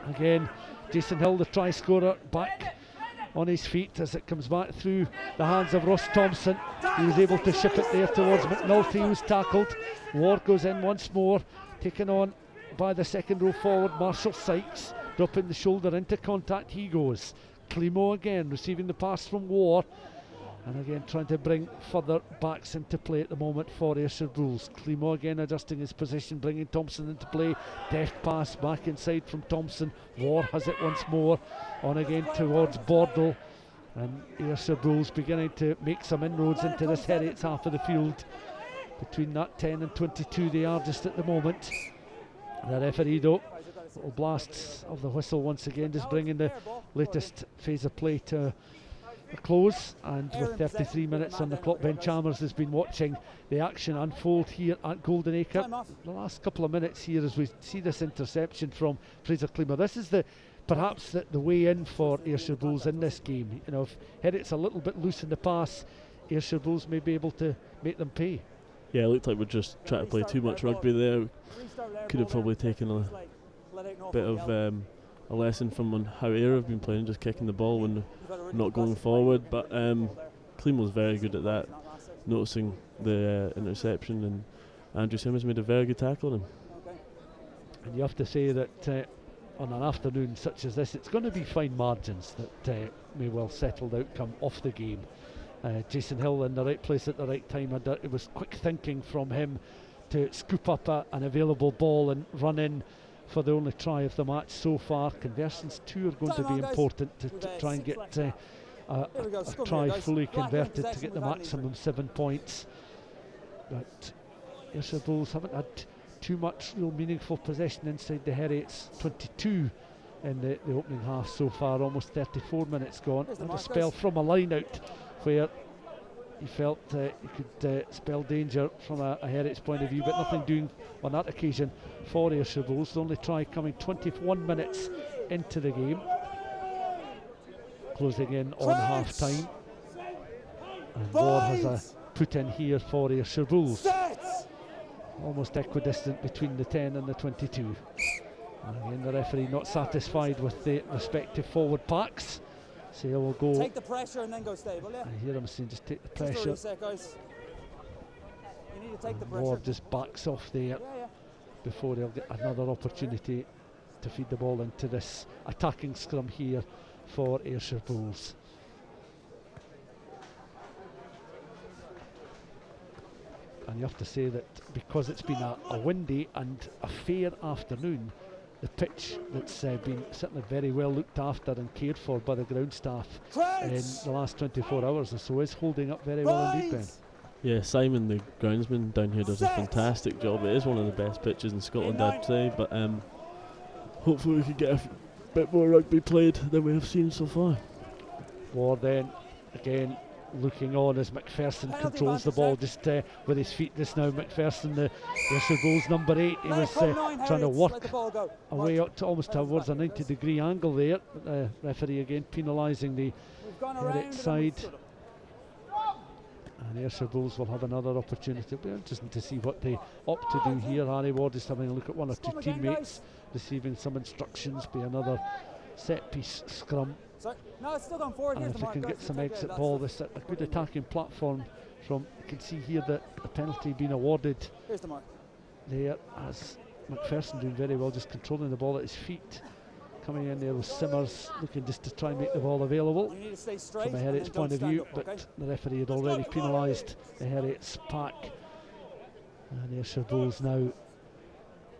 Again, Jason Hill, the try scorer, back on his feet as it comes back through the hands of Ross Thompson. He was able to ship it there towards McNulty, who's tackled. Ward goes in once more, taken on by the second row forward, Marshall Sykes, dropping the shoulder into contact. He goes. Climo again receiving the pass from Ward, and again trying to bring further backs into play at the moment for Ayrshire Bulls. Climo again adjusting his position, bringing Thompson into play. Deft pass back inside from Thompson. Ward has it once more, on again towards Bordle, and Ayrshire Bulls beginning to make some inroads into this Heriot's half of the field. Between that 10 and 22 they are just at the moment. The referee though, little blasts of the whistle once again, just bringing the latest phase of play to a close, and with 33 minutes on the clock, Ben Chalmers has been watching the action unfold here at Golden Acre. The last couple of minutes here as we see this interception from Fraser Climo. This is perhaps the way in for Ayrshire Bulls in this game. You know, if Heriot's a little bit loose in the pass, Ayrshire Bulls may be able to make them pay. Yeah, it looked like we're just trying to play too much rugby there. Could have probably taken a bit of a lesson from how Ayr have been playing, just kicking the ball when not going forward. But Climo's very good at that, noticing the interception, and Andrew Simmons made a very good tackle on him. And you have to say that on an afternoon such as this, it's going to be fine margins that may well settle the outcome of the game. Jason Hill in the right place at the right time, and it was quick thinking from him to scoop up an available ball and run in for the only try of the match so far. Conversions too are going to be important to try and get a try fully converted to get the maximum 7 points. But Ayrshire Bulls haven't had too much real meaningful possession inside the Heriot's 22 in the opening half so far. Almost 34 minutes gone. And a spell from a line out where he felt he could spell danger from a Heriot's point of view, but nothing doing on that occasion for Ayrshire Bulls. The only try coming 21 minutes into the game, closing in on half time. And War has a put in here for Ayrshire Bulls, almost equidistant between the 10 and the 22. And again, the referee not satisfied with the respective forward packs, so he'll go. Take the pressure and then go stable, yeah. I hear him saying just take the pressure. Just a reset, guys. You need to take the pressure. Ward just backs off there before he'll get another opportunity to feed the ball into this attacking scrum here for Ayrshire Bulls. And you have to say that because it's been a windy and a fair afternoon, the pitch that's been certainly very well looked after and cared for by the ground staff in the last 24 hours or so is holding up very well indeed, Ben. Yeah, Simon, the groundsman down here, does a fantastic job. It is one of the best pitches in Scotland, I'd say, but hopefully we can get a bit more rugby played than we have seen so far. War then, again, looking on as McPherson controls the ball just with his feet just now. McPherson, the Ayrshire Bulls number 8, he was trying to work away up to almost towards a 90-degree angle there. The referee again penalising the Heriot side. And Ayrshire Bulls will have another opportunity. It'll be interesting to see what they opt to do here. Harry Ward is having a look at one or two teammates, receiving some instructions. Be another set-piece scrum. No, it's still going forward. And if they can get some exit ball, this a good attacking platform from. You can see here that the penalty being awarded there, as McPherson doing very well, just controlling the ball at his feet. Coming in there with Simmers, looking just to try and make the ball available from a Heriot's point of view, but the referee had already penalised the Heriot's pack. And Ayrshire Bulls now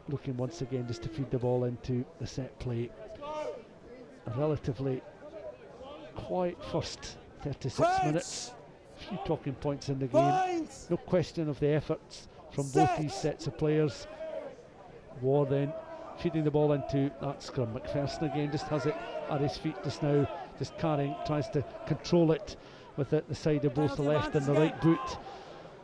looking once again just to feed the ball into the set play. A relatively quiet first 36 minutes. A few talking points in the game. No question of the efforts from both these sets of players. War then feeding the ball into that scrum. McPherson again just has it at his feet just now, just carrying, tries to control it with the side of both the left and the right boot.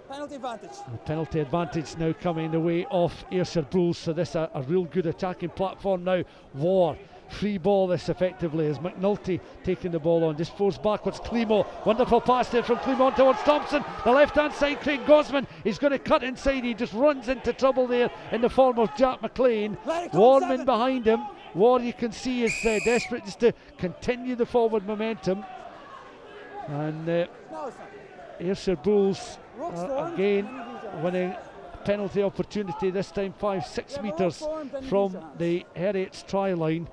Penalty advantage. The penalty advantage now coming the way of Ayrshire Bulls, so this a real good attacking platform now. War, free ball this effectively as McNulty taking the ball on, just forced backwards. Climo, wonderful pass there from Climo towards Thompson. The left hand side, Craig Gosman, he's going to cut inside, he just runs into trouble there in the form of Jack McLean. Warman behind him. War, you can see, is desperate just to continue the forward momentum. And Ayrshire Bulls again winning a penalty opportunity, this time 5-6 metres from the Heriot's try line,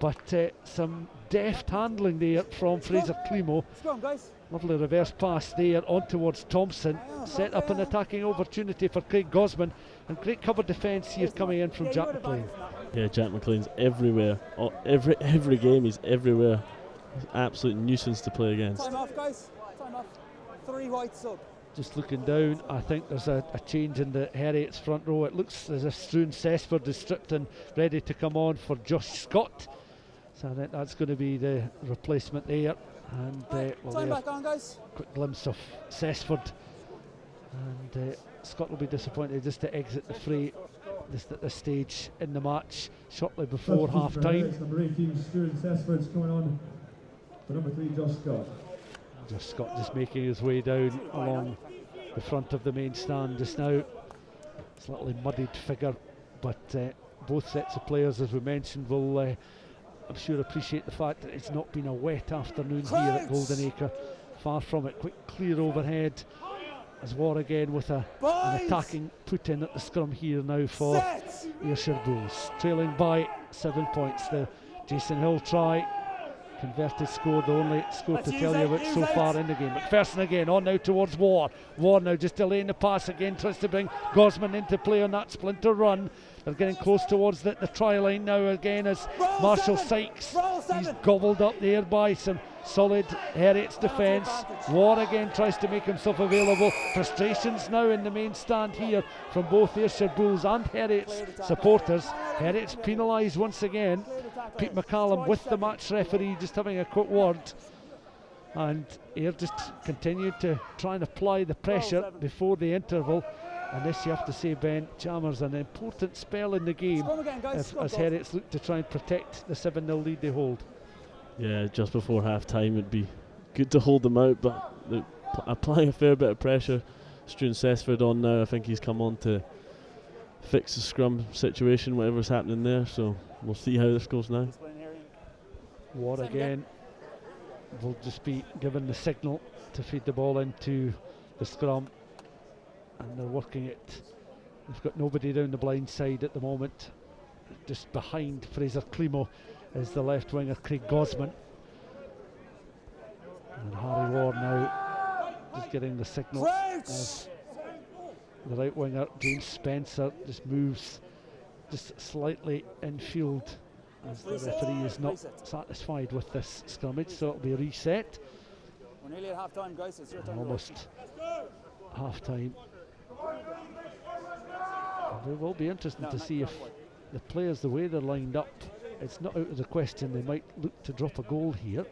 but some deft handling there from Fraser Climo. Lovely reverse pass there on towards Thompson, set up an attacking opportunity for Craig Gosman, and great cover defence here coming in from Jack McLean. Yeah, Jack McLean's everywhere. Every game he's everywhere. He's an absolute nuisance to play against. Time off, guys. Time off. 3 white sub. Just looking down, I think there's a change in the Heriot's front row. It looks as if Struan Sesford is stripped and ready to come on for Josh Scott. So I think that's going to be the replacement there. And time back on, guys. Quick glimpse of Sesford. And Scott will be disappointed just to exit the fray just at this stage in the match, shortly before half time. Number 18, Struan Sesford's coming on for number 3, Josh Scott. Josh Scott just making his way down along the front of the main stand just now. Slightly muddied figure, but both sets of players, as we mentioned, will I'm sure appreciate the fact that it's not been a wet afternoon here at Golden Acre. Far from it. Quick clear overhead as War again with an attacking put in at the scrum here now for Ayrshire Bulls, trailing by 7 points. The Jason Hill try converted score, the only score to tell you about so far in the game. McPherson again, on now towards War. War now just delaying the pass again, tries to bring Gosman into play on that splinter run. They're getting close towards the try line now again as Marshall Sykes, he's gobbled up there by some solid Heriot's defence. War again tries to make himself available. Frustrations now in the main stand here from both Ayrshire Bulls and Heriot's supporters. Heriot's penalised once again. Pete McCallum with the match referee just having a quick word, and Ayr just continued to try and apply the pressure before the interval. And this, you have to say, Ben Chalmers, an important spell in the game as Heriot's look to try and protect the 7-0 lead they hold. Yeah, just before half time it'd be good to hold them out, but they're applying a fair bit of pressure. Struan Cessford on now. I think he's come on to fix the scrum situation, whatever's happening there, so we'll see how this goes now. War again will just be given the signal to feed the ball into the scrum, and they're working it. They've got nobody down the blind side at the moment. Just behind Fraser Climo is the left winger Craig Gosman, and Harry War now just getting the signal as the right winger James Spencer just moves just slightly infield as the referee is not satisfied with this scrummage, so it'll be reset. We're nearly at half time, guys. It's your time. Almost half time. It will be interesting to see if the players, the way they're lined up, it's not out of the question they might look to drop a goal here.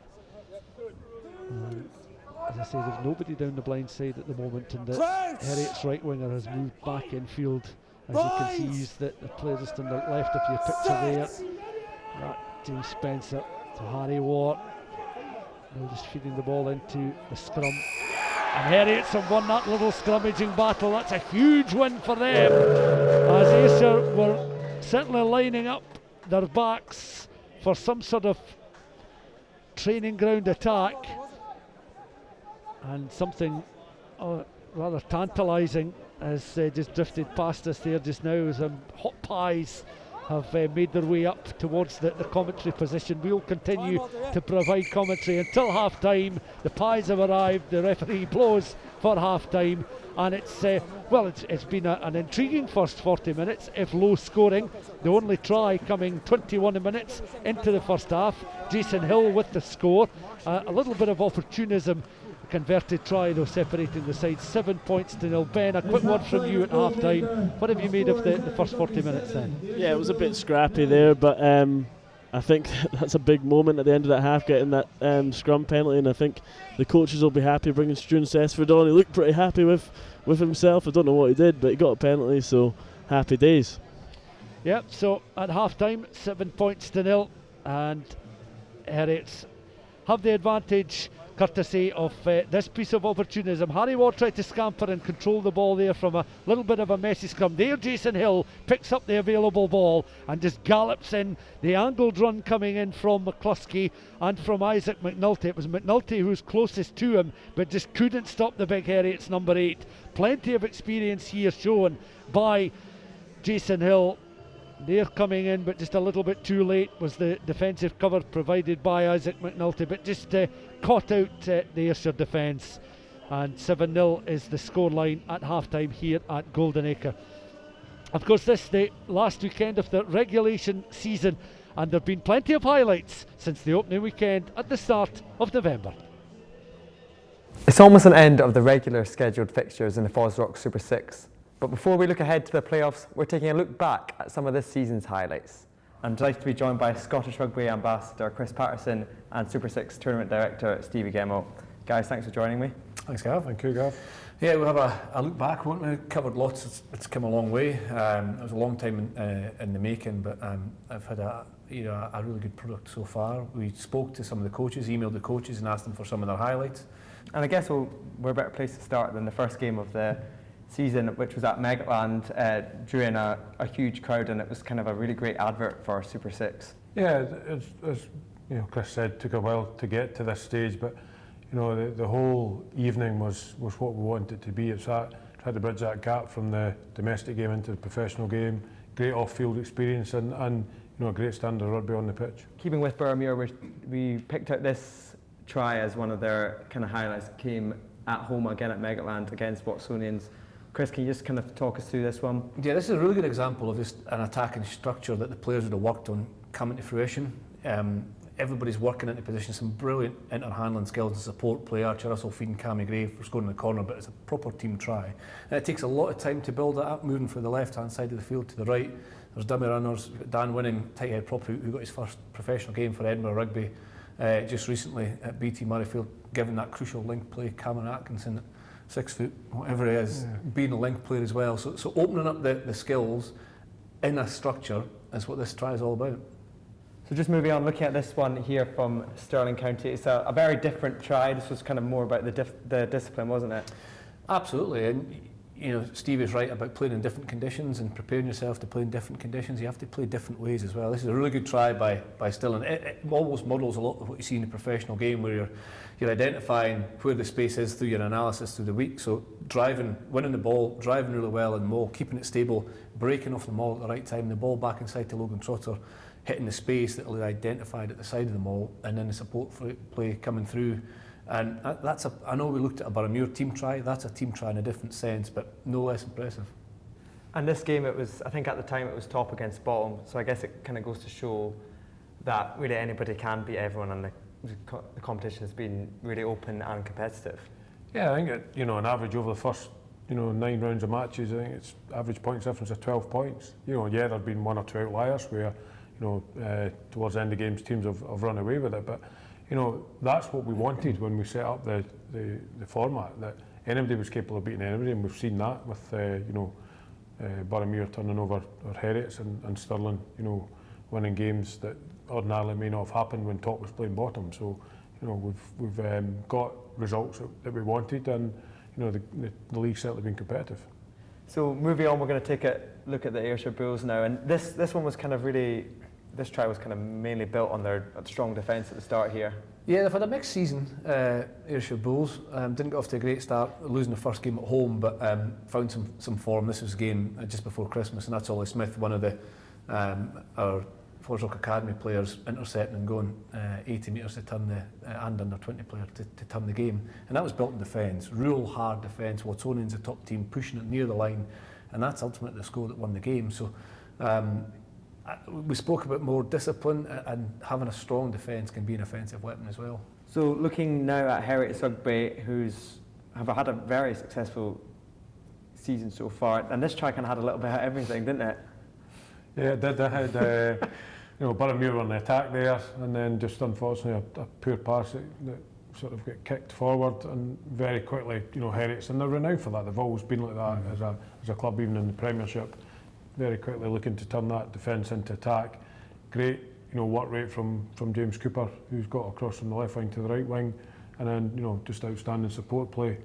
As I say, there's nobody down the blind side at the moment, and the Heriot's right winger has moved back infield. As you can see, he's the player just on the left of your picture there. James Spencer to Harry War. Now just feeding the ball into the scrum. And Heriot's have won that little scrummaging battle. That's a huge win for them, as Ayrshire were certainly lining up their backs for some sort of training ground attack, and something rather tantalising has just drifted past us there just now as hot pies have made their way up towards the commentary position. We'll continue to provide commentary until half time. The pies have arrived, the referee blows for half time, and it's been an intriguing first 40 minutes, if low scoring. The only try coming 21 minutes into the first half. Jason Hill with the score. A little bit of opportunism, converted try though separating the sides. 7 points to 0. Ben, a quick word from you at half time. What have you made of the first 40 minutes then? Yeah, it was a bit scrappy there, but I think that's a big moment at the end of that half, getting that scrum penalty, and I think the coaches will be happy bringing Struan Cessford on. He looked pretty happy with himself. I don't know what he did, but he got a penalty, so happy days. Yep, so at half time, 7 points to 0, and Heriots have the advantage courtesy of this piece of opportunism. Harry Ward tried to scamper and control the ball there from a little bit of a messy scrum. There Jason Hill picks up the available ball and just gallops in. The angled run coming in from McCluskey and from Isaac McNulty. It was McNulty who was closest to him, but just couldn't stop the big Heriots number 8. Plenty of experience here shown by Jason Hill. They're coming in, but just a little bit too late was the defensive cover provided by Isaac McNulty, but just caught out the Ayrshire defence. And 7-0 is the scoreline at half-time here at Golden Acre. Of course, this is the last weekend of the regulation season, and there have been plenty of highlights since the opening weekend at the start of November. It's almost an end of the regular scheduled fixtures in the FOSROC Super6. But before we look ahead to the playoffs, we're taking a look back at some of this season's highlights. I'm delighted to be joined by Scottish Rugby Ambassador Chris Patterson and Super6 Tournament Director Stevie Gemo. Guys, thanks for joining me. Thanks, Gav. Thank you, Gav. Yeah, we'll have a look back, won't we? Covered lots. It's come a long way. It was a long time in the making, but I've had a really good product so far. We spoke to some of the coaches, emailed the coaches and asked them for some of their highlights. And I guess we're a better place to start than the first game of the season, which was at Megaland, drew in a huge crowd, and it was kind of a really great advert for Super6. Yeah, as Chris said, took a while to get to this stage, but the whole evening was what we wanted it to be. It's tried to bridge that gap from the domestic game into the professional game. Great off-field experience, and a great standard of rugby on the pitch. Keeping with Boroughmuir, we picked out this try as one of their kind of highlights. It came at home again at Megaland against Watsonians. Chris, can you just kind of talk us through this one? Yeah, this is a really good example of just an attacking structure that the players would have worked on coming to fruition. Everybody's working into position, some brilliant inter-handling skills and support play. Archie Russell feeding Cammy Gray for scoring in the corner, but it's a proper team try. And it takes a lot of time to build it up, moving from the left-hand side of the field to the right. There's dummy runners, Dan Winning, tight head prop, who got his first professional game for Edinburgh Rugby just recently at BT Murrayfield, giving that crucial link play. Cameron Atkinson, 6 foot, whatever he is, being a link player as well. So opening up the skills in a structure is what this try is all about. So just moving on, looking at this one here from Stirling County, it's a very different try. This was kind of more about the discipline, wasn't it? Absolutely, and Steve is right about playing in different conditions and preparing yourself to play in different conditions. You have to play different ways as well. This is a really good try by Stirling. It almost models a lot of what you see in the professional game, where you're identifying where the space is through your analysis through the week. So driving, winning the ball, driving really well in the maul, keeping it stable, breaking off the maul at the right time, the ball back inside to Logan Trotter, hitting the space that will be identified at the side of the maul, and then the support play coming through. And I know we looked at a Boroughmuir team try, that's a team try in a different sense, but no less impressive. And this game, I think at the time it was top against bottom, so I guess it kind of goes to show that really anybody can beat everyone, and the competition has been really open and competitive. Yeah, I think on average over the first 9 rounds of matches, I think it's average points difference of 12 points. Yeah, there've been 1 or 2 outliers where towards the end of games teams have run away with it, but that's what we wanted when we set up the format, that anybody was capable of beating anybody, and we've seen that with Boroughmuir turning over our Heriots and Stirling winning games that ordinarily may not have happened when top was playing bottom. So we've got results that we wanted, and the league's certainly been competitive. So moving on, we're going to take a look at the Ayrshire Bulls now, and this one was kind of really, this try was kind of mainly built on their strong defence at the start here. Yeah, they've had a mixed season, Ayrshire Bulls. Didn't get off to a great start, losing the first game at home, but found some form. This was a game just before Christmas, and that's Ollie Smith, one of our FOSROC Academy players, intercepting and going 80 metres to turn and under 20 player to turn the game. And that was built in defence, real hard defence. Watsonians, the top team, pushing it near the line, and that's ultimately the score that won the game. So we spoke about more discipline, and having a strong defence can be an offensive weapon as well. So looking now at Heriot Rugby, have had a very successful season so far, and this try kind of had a little bit of everything, didn't it? Yeah, it did. They had Boroughmuir on the attack there, and then just unfortunately a poor pass that sort of got kicked forward, and very quickly Heriots, and they're renowned for that. They've always been like that as a club, even in the Premiership. Very quickly looking to turn that defence into attack. Great work rate from James Cooper, who's got across from the left wing to the right wing, and then just outstanding support play.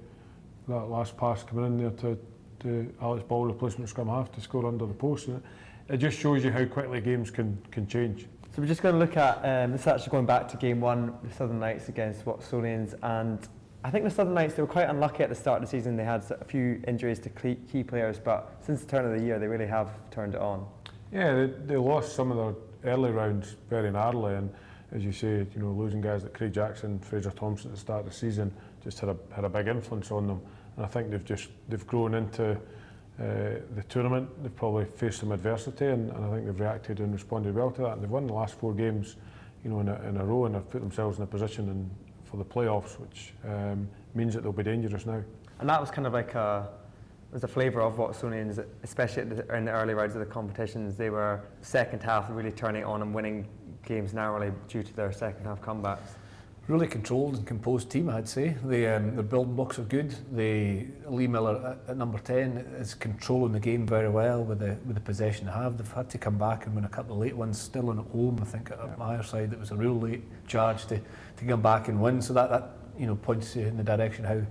That last pass coming in there to Alex Ball, replacement scrum half, to score under the post. And it just shows you how quickly games can change. So we're just going to look at this, actually going back to game 1, the Southern Knights against Watsonians, and I think the Southern Knights, they were quite unlucky at the start of the season. They had a few injuries to key players, but since the turn of the year, they really have turned it on. Yeah, they lost some of their early rounds very narrowly, and as you say, losing guys like Craig Jackson, Fraser Thompson at the start of the season just had a big influence on them. And I think they've grown into the tournament. They've probably faced some adversity, and I think they've reacted and responded well to that. And they've won the last 4 games, in a row, and have put themselves in a position for the playoffs, which means that they'll be dangerous now. And that was kind of like a flavour of Watsonians, especially in the early rounds of the competitions. They were second half really turning on and winning games narrowly due to their second half comebacks. Really controlled and composed team, I'd say. Their building blocks are good. Lee Miller at number 10 is controlling the game very well with the possession they have. They've had to come back and win a couple of late ones, still in at home. I think at my side it was a real late charge to come back and win. So that points in the direction how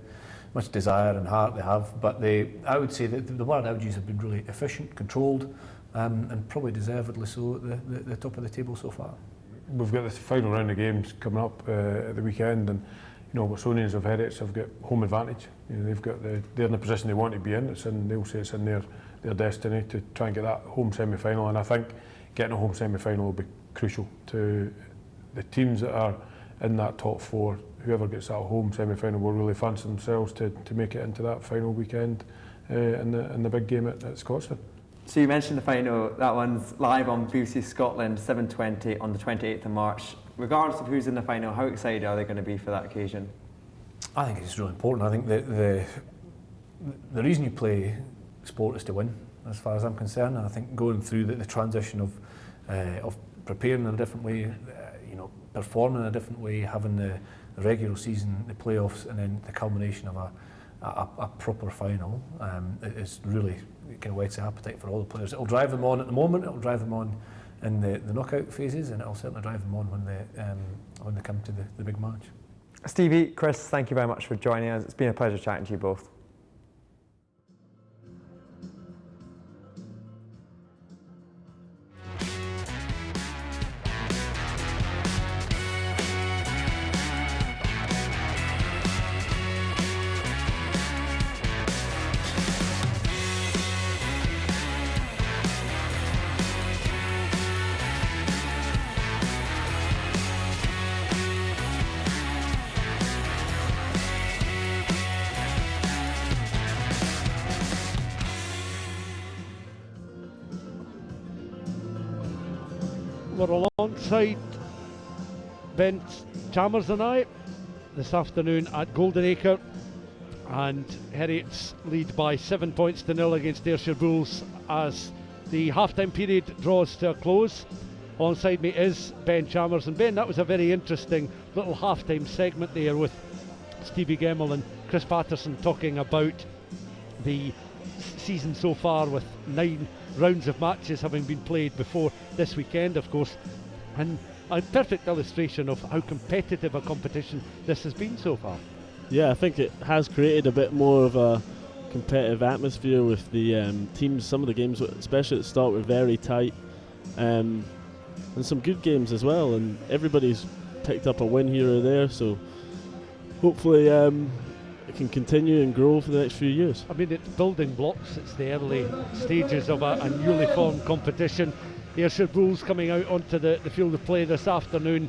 much desire and heart they have. But I would say that the word I would use have been really efficient, controlled, and probably deservedly so at the top of the table so far. We've got the final round of games coming up at the weekend, and Watsonians of Heriots have got home advantage. They're in the position they want to be in. They'll say it's in their destiny to try and get that home semi-final. And I think getting a home semi-final will be crucial to the teams that are in that top 4. Whoever gets that home semi-final will really fancy themselves to make it into that final weekend in the big game at Scotstoun. So you mentioned the final, that one's live on BBC Scotland, 7:20 on the 28th of March. Regardless of who's in the final, how excited are they going to be for that occasion? I think it's really important. I think the reason you play sport is to win, as far as I'm concerned. And I think going through the transition of preparing in a different way, performing in a different way, having the regular season, the playoffs, and then the culmination of a proper final, is really kind of whets the appetite for all the players. It'll drive them on at the moment. It'll drive them on in the knockout phases, and it'll certainly drive them on when they come to the big match. Stevie, Chris, thank you very much for joining us. It's been a pleasure chatting to you both. We're alongside Ben Chalmers and I this afternoon at Golden Acre, and Heriot's lead by 7 points to 0 against Ayrshire Bulls as the half-time period draws to a close. Alongside me is Ben Chalmers, and Ben, that was a very interesting little half-time segment there with Stevie Gemmell and Chris Patterson talking about the season so far, with 9 rounds of matches having been played before this weekend, of course, and a perfect illustration of how competitive a competition this has been so far. Yeah, I think it has created a bit more of a competitive atmosphere with the teams. Some of the games, especially at the start, were very tight, and some good games as well, and everybody's picked up a win here or there, so hopefully it can continue and grow for the next few years. I mean, it's building blocks. It's the early stages of a newly formed competition. Ayrshire Bulls coming out onto the field of play this afternoon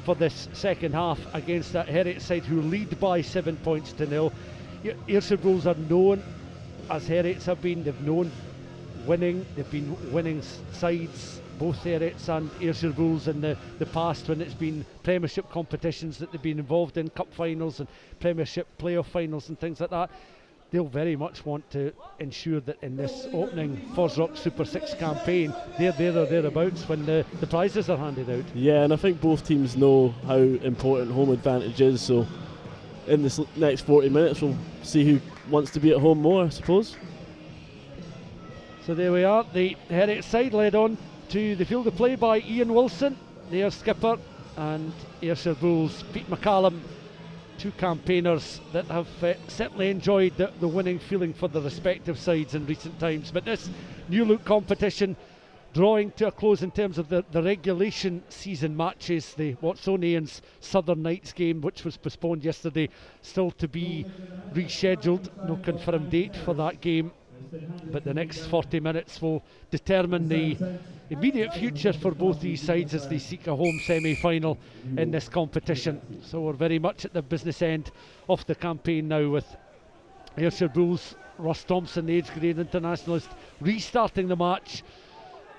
for this second half against that Heriot side who lead by 7 points to 0. Ayrshire Bulls are known, as Heriots have been, they've known winning. They've been winning sides, both Heriots and Ayrshire Bulls, in the past when it's been Premiership competitions that they've been involved in, cup finals and Premiership playoff finals and things like that. They'll very much want to ensure that in this opening FOSROC Super6 campaign, they're there or thereabouts when the prizes are handed out. Yeah, and I think both teams know how important home advantage is, so in this next 40 minutes we'll see who wants to be at home more, I suppose. So there we are, the Heriot side led on to the field of play by Ian Wilson, their skipper, and Ayrshire Bulls, Pete McCallum, 2 campaigners that have certainly enjoyed the winning feeling for the respective sides in recent times. But this new look competition drawing to a close in terms of the regulation season matches. The Watsonians Southern Knights game, which was postponed yesterday, still to be rescheduled. No confirmed date for that game, but the next 40 minutes will determine the immediate future for both these sides as they seek a home semi-final in this competition. So we're very much at the business end of the campaign now, with Ayrshire Bulls, Ross Thompson, the age-grade internationalist, restarting the match,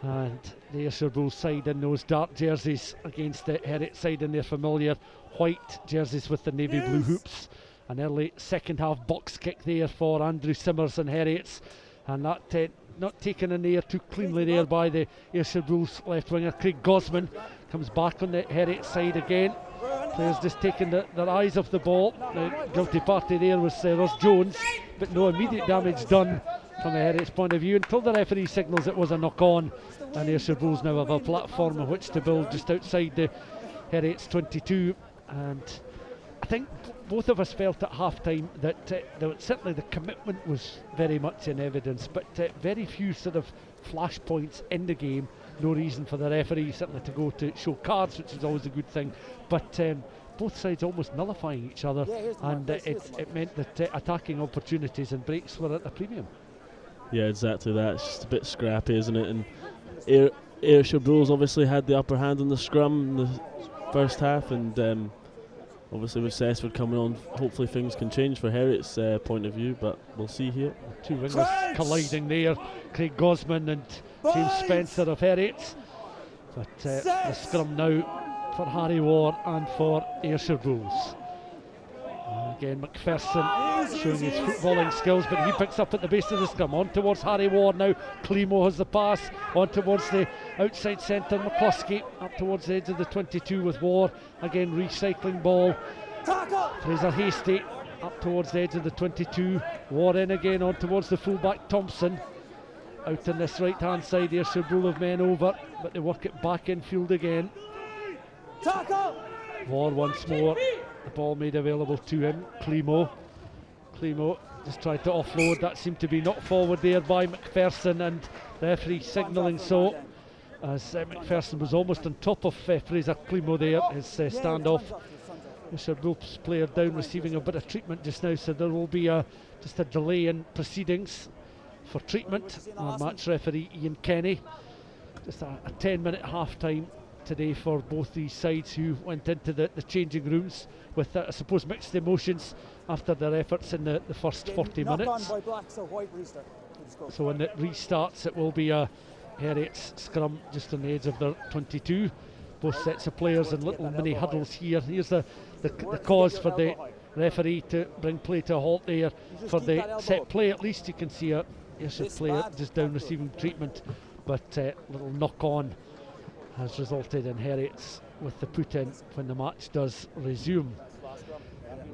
and the Ayrshire Bulls side in those dark jerseys against the Heriot side in their familiar white jerseys with the navy blue hoops. An early second half box kick there for Andrew Simmers and Heriots, and that not taken in the air too cleanly there by the Ayrshire Bulls left winger Craig Gosman. Comes back on the Heriot side again. Players just taking their eyes off the ball. The guilty party there was Ross Jones, but no immediate damage done from the Heriot's point of view until the referee signals it was a knock on, and Ayrshire Bulls now have a platform on which to build just outside the Heriot's 22. And I think both of us felt at half-time that certainly the commitment was very much in evidence, but very few sort of flash points in the game. No reason for the referee certainly to go to show cards, which is always a good thing, but both sides almost nullifying each other, and it meant that attacking opportunities and breaks were at a premium. Yeah, exactly that. It's just a bit scrappy, isn't it? And Ayrshire Bulls obviously had the upper hand on the scrum in the first half, and obviously with Cessford coming on, hopefully things can change for Heriot's point of view, but we'll see here. Two wingers colliding there, Craig Gosman and James Spencer of Heriot. But the scrum now for Harry Ward and for Ayrshire Bulls. Again, McPherson showing his footballing skills, but he picks up at the base of the scrum. On towards Harry Ward now. Climo has the pass. On towards the outside centre. McCluskey up towards the edge of the 22 with Ward. Again, recycling ball. Fraser Hasty up towards the edge of the 22. Ward in again on towards the fullback Thompson. Out on this right hand side, Ayrshire Bull of men over, but they work it back in field again. Ward once more. The ball made available to him. Climo just tried to offload. That seemed to be knocked forward there by McPherson, and the referee signalling so, as McPherson was almost on top of Fraser Climo there. His standoff. Ayrshire Bulls player down, receiving a bit of treatment just now, so there will be just a delay in proceedings for treatment. Our match referee Ian Kenny. Just a 10-minute half time today for both these sides, who went into the changing rooms with I suppose mixed emotions after their efforts in the first 40 minutes. So when it restarts, it will be a Heriot's scrum just on the edge of their 22. Both sets of players in little mini huddles here. Here's the cause for the referee to bring play to a halt there. For the set play, at least you can see a Ayrshire player just down receiving treatment, but little knock on has resulted in Heriot's with the put in when the match does resume.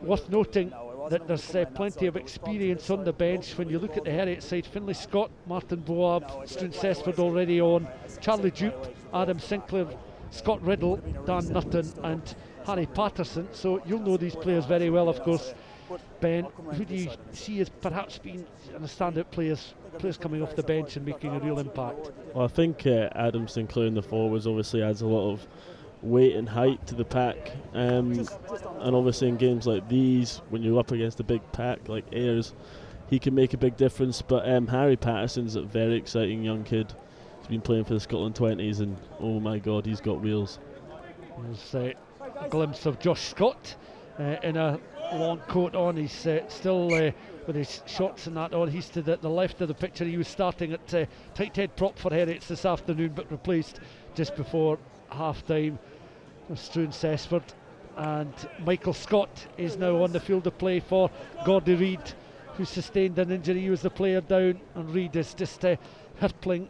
Worth noting that there's plenty of experience on the bench. When you look at the Heriot side, Finlay Scott, Martin Boab, Struan Cessford already on, Charlie Dupe, Adam Sinclair, Scott Riddle, Dan Nutton and Harry Patterson, so you'll know these players very well, of course. Ben, who do you see as perhaps being the standout players coming off the bench and making a real impact? Well, I think Adam Sinclair in the forwards obviously adds a lot of weight and height to the pack, and obviously in games like these, when you're up against a big pack like Ayers, he can make a big difference. But Harry Patterson's a very exciting young kid. He's been playing for the Scotland 20s, and oh my god, he's got wheels. There's a glimpse of Josh Scott in a long coat on. He's still with his shorts and that on. He's to the left of the picture. He was starting at tight head prop for Heriot this afternoon, but replaced just before half time. Struan Cessford, and Michael Scott is now on the field of play for Gordy Reid, who sustained an injury. He was the player down, and Reid is just hurtling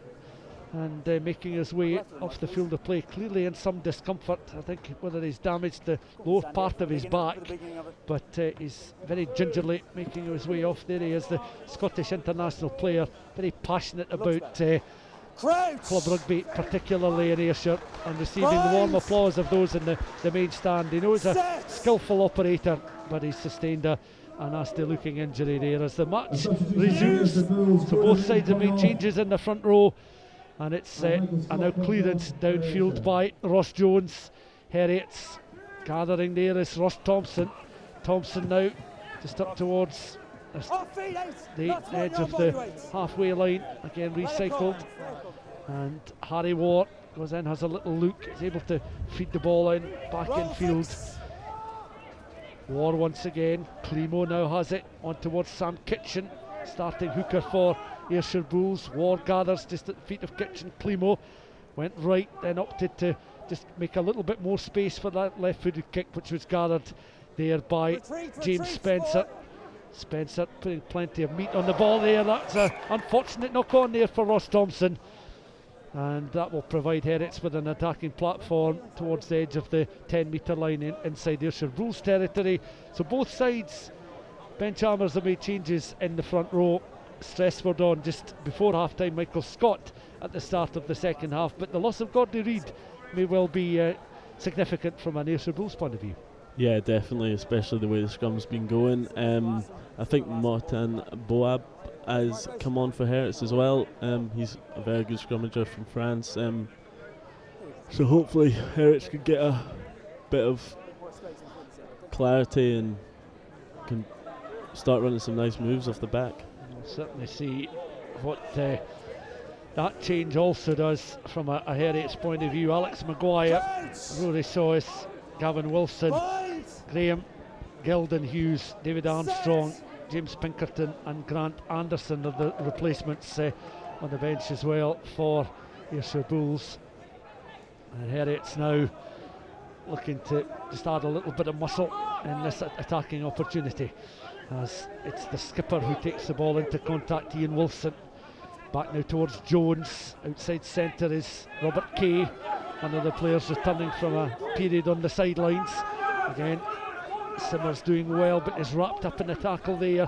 and making his way off the field of play, clearly in some discomfort. I think whether he's damaged the lower part of his back, but he's very gingerly making his way off. There he is, the Scottish international player, very passionate about club rugby, particularly in Ayrshire, and receiving the warm applause of those in the main stand. He knows a skillful operator, but he's sustained a nasty looking injury there as the match resumes. So both sides have made changes in the front row, and it's a now clearance downfield by Ross Jones. Heriot's gathering there is Ross Thompson. Thompson now just up towards the edge of the halfway line, again recycled, and Harry Ward goes in, has a little look, is able to feed the ball in back in field. Ward once again, Climo now has it on towards Sam Kitchen, starting hooker for Ayrshire Bulls. Ward gathers just at the feet of Kitchen. Climo went right, then opted to just make a little bit more space for that left-footed kick, which was gathered there by James Spencer. Spencer putting plenty of meat on the ball there. That's an unfortunate knock on there for Ross Thompson, and that will provide Heriot's with an attacking platform towards the edge of the 10-metre line inside Ayrshire Bulls territory. So both sides, bench armors have made changes in the front row. Stressford on just before half time, Michael Scott at the start of the second half, but the loss of Gordy Reid may well be significant from an Ayrshire Bulls point of view. Yeah, definitely, especially the way the scrum's been going. I think Martin Boab has come on for Heriot's as well. He's a very good scrummager from France. So hopefully Heriot's can get a bit of clarity and can start running some nice moves off the back. We'll certainly see what that change also does, from a Heriot's point of view, Alex Maguire, Rory Sois, Gavin Wilson, Graham Gilden Hughes, David Armstrong, James Pinkerton and Grant Anderson are the replacements on the bench as well for Ayrshire Bulls. And Heriot's now looking to just add a little bit of muscle in this attacking opportunity, as it's the skipper who takes the ball into contact, Ian Wilson. Back now towards Jones. Outside centre is Robert Kay, one of the players returning from a period on the sidelines. Again, Simmers doing well, but is wrapped up in the tackle there.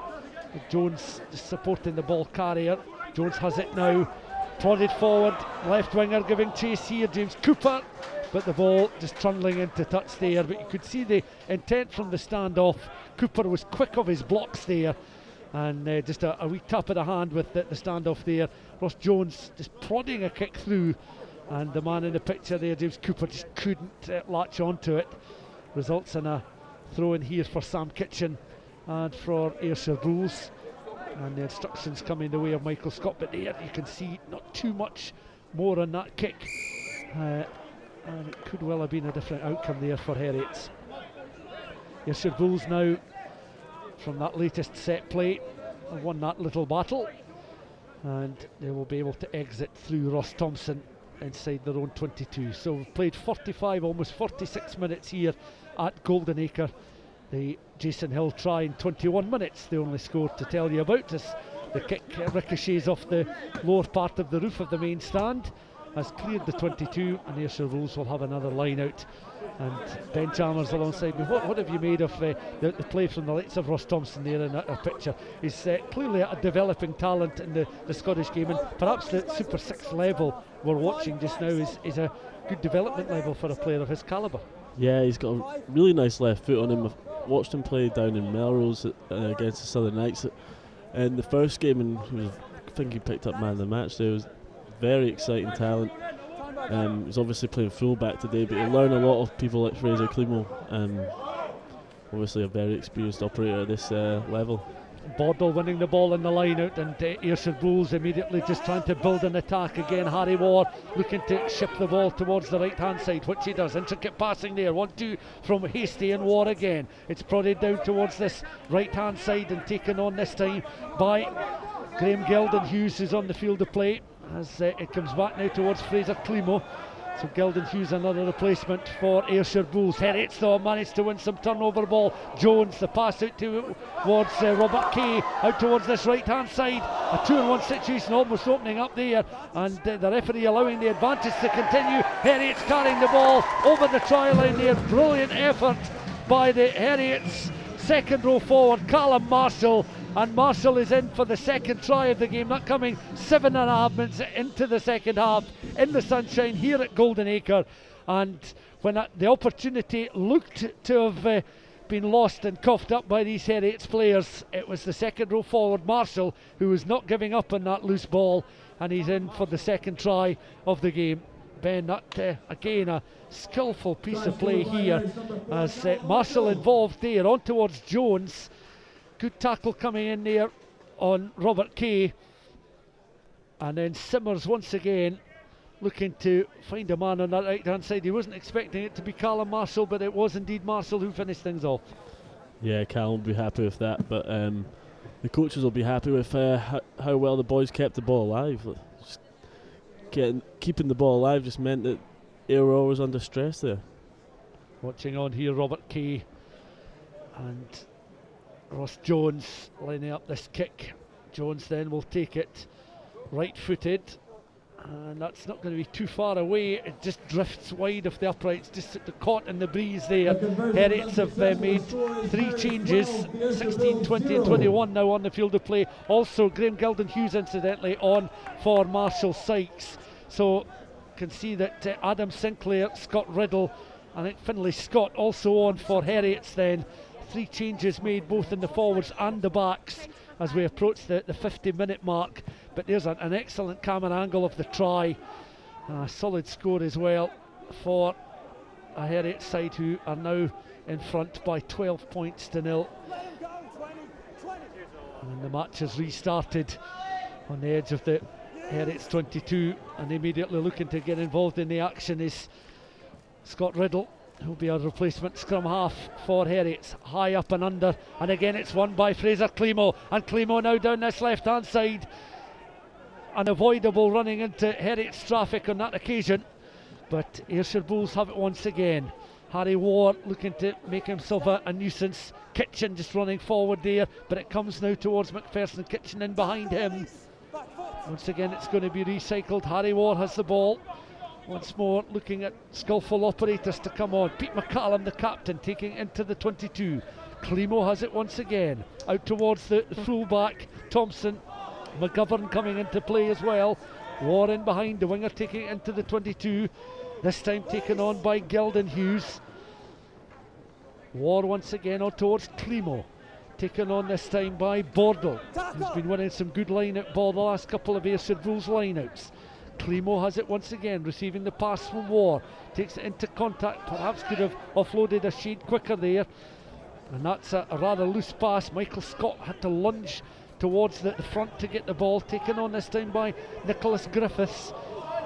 Jones just supporting the ball carrier. Jones has it now, prodded forward, left winger giving chase here, James Cooper, but the ball just trundling into touch there. But you could see the intent from the standoff. Cooper was quick of his blocks there, and just a wee tap of the hand with the standoff there. Ross Jones just prodding a kick through, and the man in the picture there, James Cooper, just couldn't latch onto it. Results in a throw in here for Sam Kitchen and for Ayrshire Bulls, and the instructions coming the way of Michael Scott. But there you can see not too much more on that kick, and it could well have been a different outcome there for Heriot's. Ayrshire Bulls now, from that latest set play, have won that little battle, and they will be able to exit through Ross Thompson inside their own 22. So we've played 45, almost 46 minutes here at Golden Acre. The Jason Hill try in 21 minutes, the only score to tell you about, as the kick ricochets off the lower part of the roof of the main stand, has cleared the 22, and Ayrshire Bulls will have another line out. And Ben Chalmers alongside me, what have you made of the play from the likes of Ross Thompson there in that picture? He's clearly a developing talent in the Scottish game, and perhaps the Super 6 level we're watching just now is a good development level for a player of his calibre. Yeah, he's got a really nice left foot on him. I've watched him play down in Melrose against the Southern Knights in the first game, and I think he picked up man of the match there. It was very exciting talent. He's obviously playing full-back today, but he'll learn a lot of people like Fraser Climo, obviously a very experienced operator at this level. Bordle winning the ball in the line out, and Ayrshire Bulls immediately just trying to build an attack again. Harry Ward looking to ship the ball towards the right hand side, which he does. Intricate passing there, 1-2 from Hasty and Ward again. It's prodded down towards this right hand side and taken on this time by Graham Gilden Hughes, who's on the field of play, as it comes back now towards Fraser Climo. So Gilden Hughes, another replacement for Ayrshire Bulls. Heriot though managed to win some turnover ball. Jones, the pass out towards Robert Kay, out towards this right hand side. A 2-on-1 situation almost opening up there, and the referee allowing the advantage to continue. Heriot's carrying the ball over the try line there. Brilliant effort by the Heriot's second row forward, Callum Marshall. And Marshall is in for the second try of the game, that coming 7.5 minutes into the second half in the sunshine here at Golden Acre. And when the opportunity looked to have been lost and coughed up by these Heriot's players, it was the second row forward, Marshall, who was not giving up on that loose ball, and he's in for the second try of the game. Ben, that again a skillful piece of play here, as Marshall involved there on towards Jones. Good tackle coming in there on Robert Kay, and then Simmers once again looking to find a man on that right hand side. He wasn't expecting it to be Callum Marshall, but it was indeed Marshall who finished things off. Yeah, Callum will be happy with that, but the coaches will be happy with how well the boys kept the ball alive. Just keeping the ball alive just meant that Ayrshire was under stress there. Watching on here, Robert Kay and Ross Jones lining up this kick. Jones then will take it right footed, and that's not going to be too far away. It just drifts wide of the uprights, just caught in the breeze there. Heriots have made 3 changes, 16, 20 and 21 now on the field of play. Also Graham Gilden Hughes incidentally on for Marshall Sykes. So can see that Adam Sinclair, Scott Riddle and I think Finlay Scott also on for Heriots then. 3 changes made both in the forwards and the backs as we approach the 50-minute mark. But there's an excellent camera angle of the try. A solid score as well for a Heriot side who are now in front by 12 points to 0. And the match has restarted on the edge of the Heriot's 22, and immediately looking to get involved in the action is Scott Riddle, who'll be a replacement scrum half for Heriot's. High up and under, and again it's won by Fraser Climo, and Climo now down this left hand side. Unavoidable running into Heriot's traffic on that occasion, but Ayrshire Bulls have it once again. Harry Ward looking to make himself a nuisance. Kitchen just running forward there, but it comes now towards McPherson. Kitchen in behind him. Once again it's going to be recycled. Harry Ward has the ball. Once more looking at skillful operators to come on. Pete McCallum, the captain, taking it into the 22. Climo has it once again. Out towards the full-back, Thompson. McGovern coming into play as well. Warren behind, the winger taking it into the 22. This time taken on by Gelden Hughes. War once again on towards Climo. Taken on this time by Bordle, who's been winning some good line-out ball the last couple of Ayrshire Bulls line-outs. Climo has it once again, receiving the pass from War. Takes it into contact, perhaps could have offloaded a shade quicker there. And that's a rather loose pass. Michael Scott had to lunge towards the front to get the ball. Taken on this time by Nicholas Griffiths.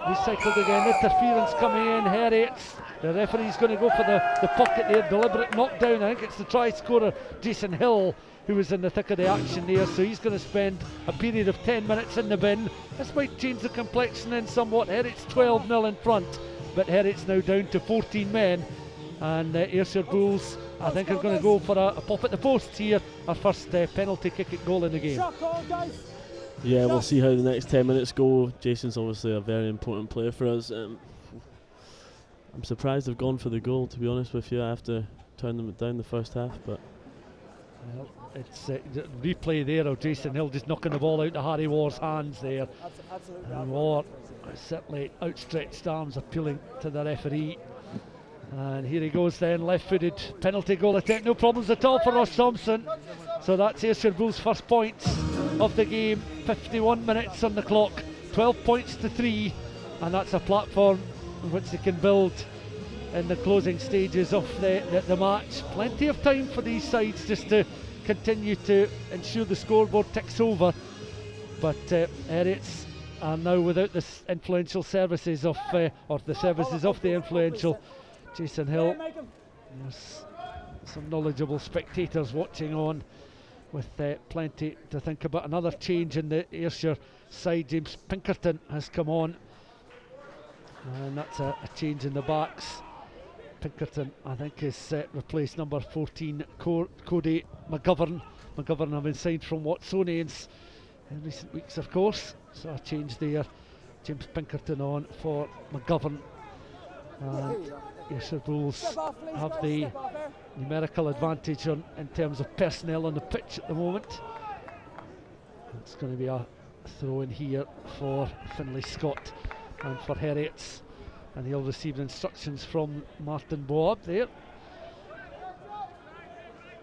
Recycled again, interference coming in. Heriot's. The referee's going to go for the pocket there, deliberate knockdown. I think it's the try scorer, Jason Hill, who was in the thick of the action there, so he's going to spend a period of 10 minutes in the bin. This might change the complexion in somewhat. Heriot's 12-0 in front, but Heriot's now down to 14 men, and Ayrshire Bulls, I think, are going to go for a pop at the post here, our first penalty kick at goal in the game. Yeah, we'll see how the next 10 minutes go. Jason's obviously a very important player for us. I'm surprised they've gone for the goal, to be honest with you. I have to turn them down the first half, but well, it's the replay there of Jason Hill just knocking the ball out of Harry Ward's hands there. And Ward certainly outstretched arms appealing to the referee. And here he goes then, left-footed penalty goal attempt, no problems at all for Ross Thompson. So that's Ayrshire Bulls' first points of the game. 51 minutes on the clock, 12 points to 3, and that's a platform on which they can build in the closing stages of the match. Plenty of time for these sides just to continue to ensure the scoreboard ticks over, but Heriot's are now without the influential services of or the services of the influential Jason Hill. There's some knowledgeable spectators watching on with plenty to think about. Another change in the Ayrshire side. James Pinkerton has come on, and that's a change in the backs. Pinkerton, I think, is replaced number 14 Cody McGovern. McGovern having signed from Watsonians in recent weeks, of course, so a change there. James Pinkerton on for McGovern, and Ayrshire Bulls have the numerical advantage in terms of personnel on the pitch at the moment. It's going to be a throw in here for Finlay Scott and for Heriot's, and he'll receive instructions from Martin Boab there.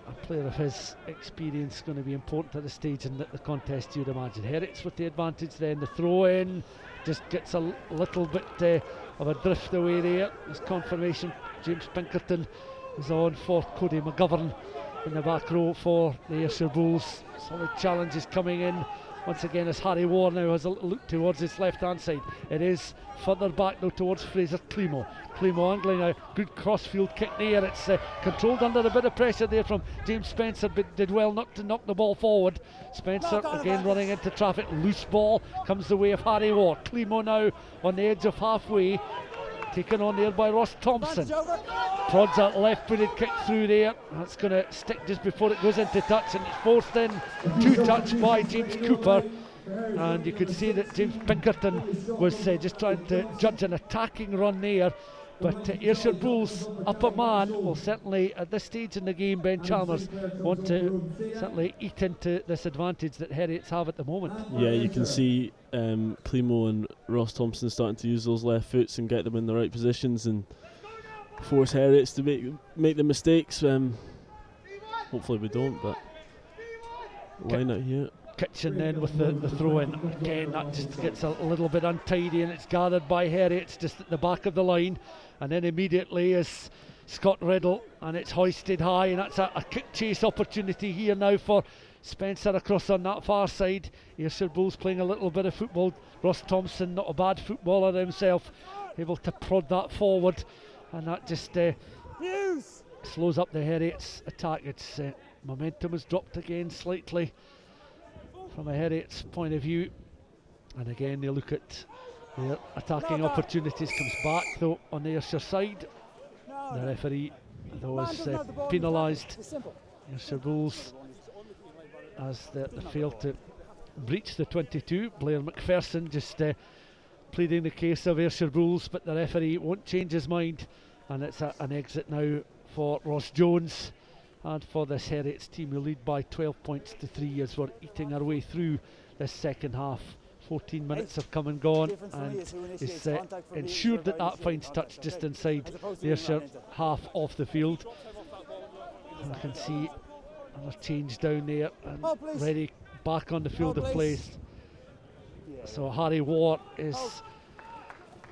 A player of his experience going to be important at the stage in the contest, you'd imagine. Heriot's with the advantage then. The throw in just gets a little bit of a drift away there. There's confirmation. James Pinkerton is on for Cody McGovern in the back row for the Ayrshire Bulls. Solid challenges coming in once again as Harry Ward now has a look towards his left hand side. It is further back now towards Fraser Climo. Climo angling a good crossfield kick there. It's controlled under a bit of pressure there from James Spencer, but did well not to knock the ball forward. Spencer again running into traffic. Loose ball comes the way of Harry Ward. Climo now on the edge of halfway, taken on there by Ross Thompson. Prods a left-footed kick through there. That's going to stick just before it goes into touch, and it's forced in to touch by James Cooper. And you could see that James Pinkerton was just trying to judge an attacking run there. But Ayrshire Bulls up a man will certainly, at this stage in the game, Ben Chalmers, want to certainly eat into this advantage that Heriots have at the moment. Yeah, you can see Climo and Ross Thompson starting to use those left foots and get them in the right positions and force Heriots to make the mistakes. Hopefully we don't, but line out here. Kitchen then with the throw in. Again, that just gets a little bit untidy, and it's gathered by Heriots just at the back of the line. And then immediately is Scott Riddle, and it's hoisted high, and that's a kick chase opportunity here now for Spencer across on that far side. Ayrshire Bulls playing a little bit of football. Ross Thompson, not a bad footballer himself, able to prod that forward, and that just slows up the Heriot's attack. Its momentum has dropped again slightly from a Heriot's point of view, and again they look at their attacking opportunities. Comes back though on the Ayrshire side. The referee though has penalised Ayrshire Bulls as they failed to breach the 22. Blair McPherson just pleading the case of Ayrshire Bulls, but the referee won't change his mind, and it's an exit now for Ross Jones and for this Heriot's team, who lead by 12 points to 3 as we're eating our way through this second half. 14 minutes have come and gone, and it's ensured that that finds touch just inside the Ayrshire half of the field. And I can see another change down there, and ready back on the field of play. So Harry Ward is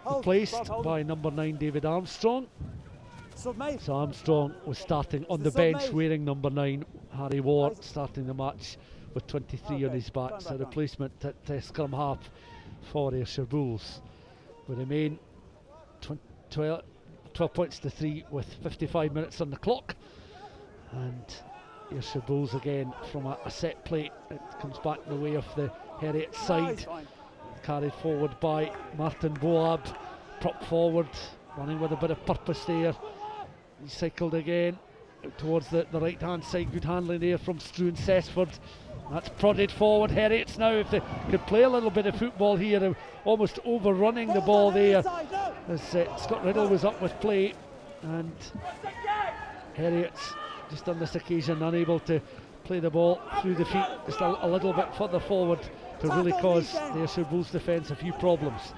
replaced by number 9 David Armstrong. So Armstrong was starting on the bench wearing number 9. Harry Ward starting the match with 23 on his back. So replacement at scrum half for Ayrshire Bulls. We remain 12 points to 3 with 55 minutes on the clock, and Ayrshire Bulls again from a set play. It comes back the way of the Heriot side, carried forward by Martin Boab, prop forward, running with a bit of purpose there. He cycled again out towards the right hand side. Good handling there from Struan Cessford. That's prodded forward. Heriots now, if they could play a little bit of football here, almost overrunning the ball there as Scott Riddle was up with play, and Heriots just on this occasion unable to play the ball through the feet just a little bit further forward to really cause the Ayrshire Bulls defence a few problems.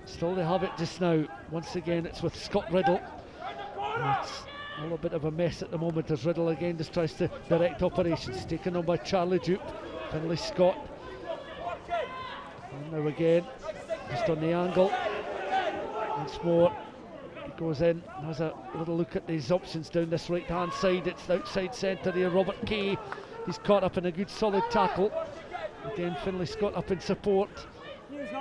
Still they have it just now. Once again it's with Scott Riddle, and it's a little bit of a mess at the moment as Riddle again just tries to direct operations. Taken on by Charlie Dupe. Finlay Scott, and now again just on the angle once more. He goes in, has a little look at these options down this right hand side. It's the outside centre here, Robert Kay. He's caught up in a good solid tackle. Again Finlay Scott up in support.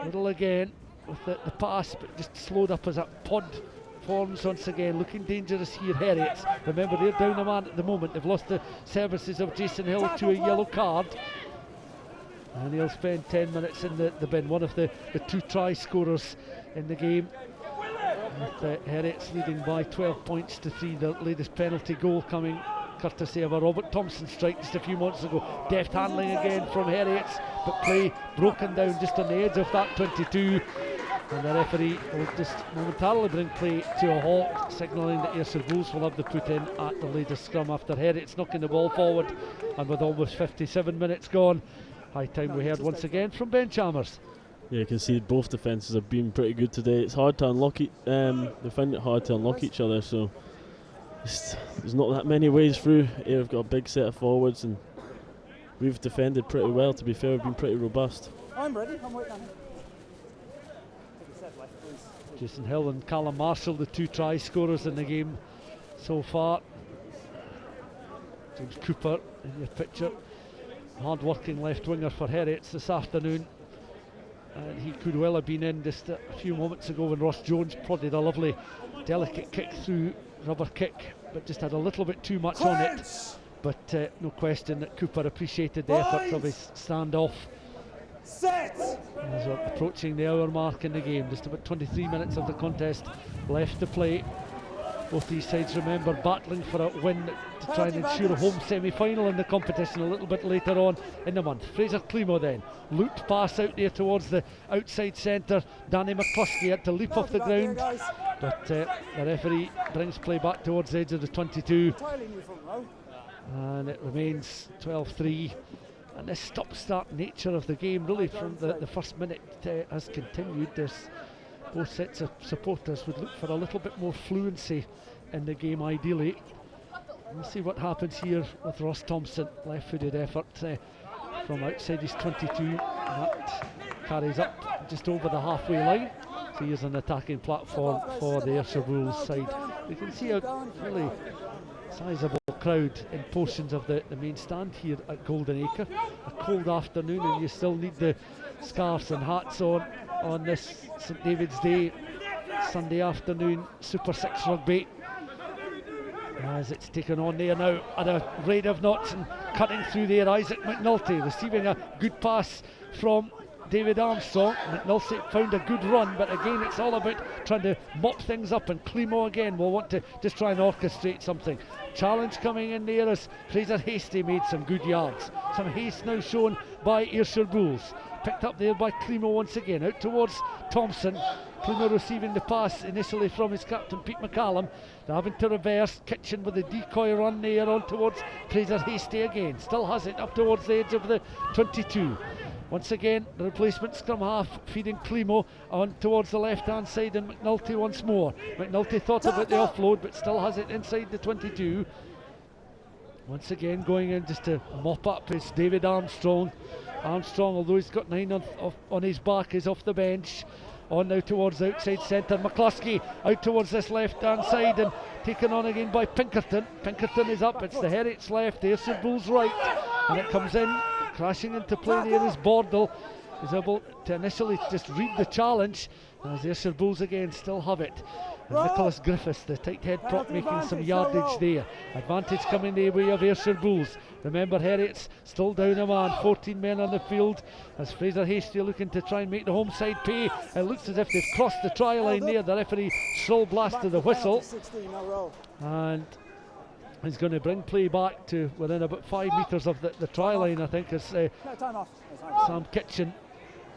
Riddle again with the pass, but just slowed up as a pod forms once again, looking dangerous here. Heriots, remember they're down a man at the moment. They've lost the services of Jason Hill to a yellow card, and he'll spend 10 minutes in the bin. One of the 2 try scorers in the game, with Heriots leading by 12 points to 3. The latest penalty goal coming courtesy of a Robert Thompson strike just a few months ago. Deft handling again from Heriots, but play broken down just on the edge of that 22. And the referee will just momentarily bring play to a halt, signalling that Ayrshire Bulls will have the put in at the latest scrum after Heriots knocking the ball forward. And with almost 57 minutes gone, high time we heard once again from Ben Chalmers. Yeah, you can see both defences have been pretty good today. It's hard to unlock it. They find it hard to unlock each other, so there's not that many ways through. Ayr have got a big set of forwards, and we've defended pretty well. To be fair, we've been pretty robust. I'm ready. I'm waiting on him. Jason Hill and Callum Marshall, the 2 try scorers in the game so far. James Cooper in your picture, hard working left winger for Heriots this afternoon, and he could well have been in just a few moments ago when Ross Jones prodded a lovely delicate kick through, rubber kick, but just had a little bit too much on it. But no question that Cooper appreciated the efforts of his standoff. As we're approaching the hour mark in the game, just about 23 minutes of the contest left to play. Both these sides, remember, battling for a win to try and ensure a home semi-final in the competition a little bit later on in the month. Fraser Climo then, looped pass out there towards the outside centre. Danny McCluskey had to leap off the ground, but the referee brings play back towards the edge of the 22. And it remains 12-3. And this stop-start nature of the game, really from the first minute, has continued. Both sets of supporters would look for a little bit more fluency in the game, ideally. We'll see what happens here with Ross Thompson. Left-footed effort from outside his 22. And that carries up just over the halfway line. So here's an attacking platform for the Ayrshire Bulls side. You can see a really sizable crowd in portions of the main stand here at Golden Acre. A cold afternoon, and you still need the scarves and hats on this St David's Day Sunday afternoon Super 6 rugby. As it's taken on there now at a rate of knots, and cutting through there, Isaac McNulty receiving a good pass from David Armstrong. McNulty found a good run, but again it's all about trying to mop things up, and Climo again will want to just try and orchestrate something. Challenge coming in there as Fraser Hastie made some good yards. Some haste now shown by Ayrshire Bulls. Picked up there by Climo once again, out towards Thompson. Climo receiving the pass initially from his captain Pete McCallum. They're having to reverse. Kitchen with a decoy run there on towards Fraser Hastie again. Still has it up towards the edge of the 22. Once again, the replacement scrum half feeding Climo on towards the left hand side, and McNulty once more. McNulty thought about the offload, but still has it inside the 22. Once again going in just to mop up is David Armstrong. Armstrong, although he's got 9 on his back, is off the bench. On now towards the outside centre. McCluskey out towards this left hand side and taken on again by Pinkerton. Pinkerton is up, it's the Heriots left, the Ayrshire Bulls right, and it comes in, crashing into play there is Bordle. Is able to initially just read the challenge, as the Ayrshire Bulls again still have it. And Nicholas Griffiths, the tight head prop, making some yardage there. Advantage coming the way of Ayrshire Bulls. Remember, Heriot's still down a man, 14 men on the field, as Fraser Hastie looking to try and make the home side pay. It looks as if they've crossed the try line there. The referee shrill blasted the whistle, and he's going to bring play back to within about 5 metres of the try line, I think, as Sam Kitchen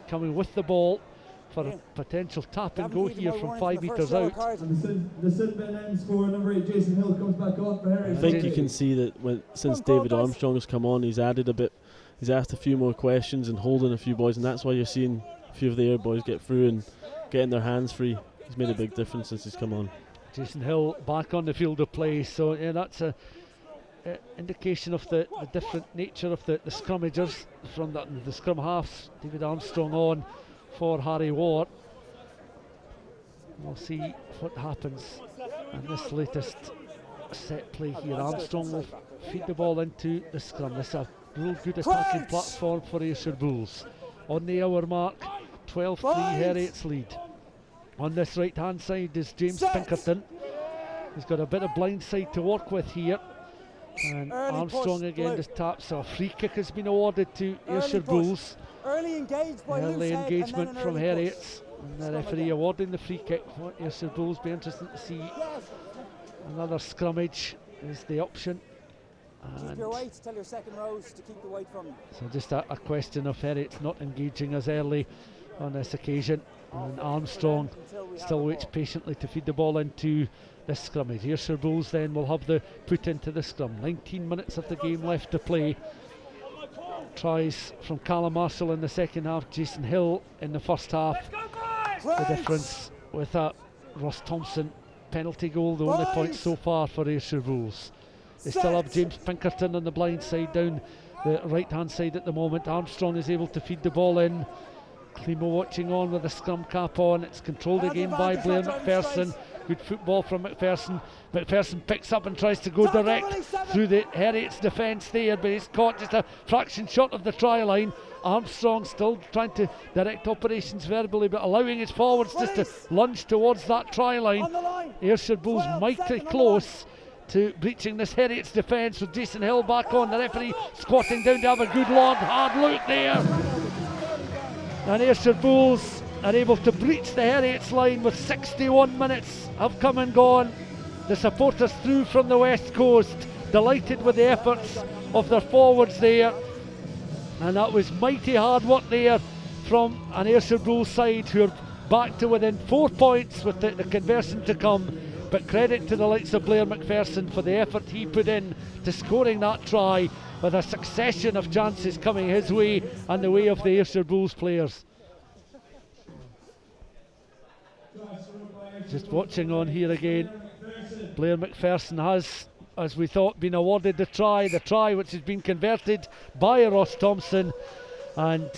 coming with the ball for a potential tap and go here from 5 metres out. And the Sid Ben end score, number 8 Jason Hill comes back on for Heriot. I think you can see that since David Armstrong has come on, he's added a bit. He's asked a few more questions and holding a few boys, and that's why you're seeing a few of the Ayr boys get through and getting their hands free. He's made a big difference since he's come on. Jason Hill back on the field of play, so yeah, that's a indication of the different nature of the scrummagers from the scrum halves. David Armstrong on for Harry Ward. We'll see what happens in this latest set play here. Armstrong will feed the ball into the scrum. This is a real good attacking platform for Ayrshire Bulls. On the hour mark, 12-3 Heriot's lead. On this right hand side is James Pinkerton. He's got a bit of blind side to work with here, and Armstrong again just taps. So a free kick has been awarded to Ayrshire Bulls. Early engagement from Heriots, and the referee awarding the free kick for Ayrshire Bulls. Be interesting to see. Another scrummage is the option. Keep your weight, tell your second rows to keep the weight from you. So just a question of Heriots not engaging as early on this occasion, and Armstrong still waits patiently to feed the ball into this scrummage. Ayrshire Bulls then will have the put into the scrum. 19 minutes of the game left to play. Tries from Callum Marshall in the second half, Jason Hill in the first half. The difference with that Ross Thompson penalty goal, the only point so far for Ayrshire Bulls. They still have James Pinkerton on the blind side down the right hand side at the moment. Armstrong is able to feed the ball in. Climo watching on with the scrum cap on. It's controlled again by Blair McPherson. Good football from McPherson. McPherson picks up and tries to go direct through the Heriot's defence there, but he's caught just a fraction short of the try line. Armstrong still trying to direct operations verbally, but allowing his forwards just to lunge towards that try line. Ayrshire Bulls mighty close to breaching this Heriot's defence, with Jason Hill back on. The referee squatting down to have a good long hard look there. And Ayrshire Bulls are able to breach the Heriot's line with 61 minutes have come and gone. The supporters through from the West Coast, delighted with the efforts of their forwards there. And that was mighty hard work there from an Ayrshire Bulls side who are back to within 4 points with the conversion to come. But credit to the likes of Blair McPherson for the effort he put in to scoring that try, with a succession of chances coming his way and the way of the Ayrshire Bulls players. Just watching on here again, Blair McPherson has, as we thought, been awarded the try which has been converted by Ross Thompson. And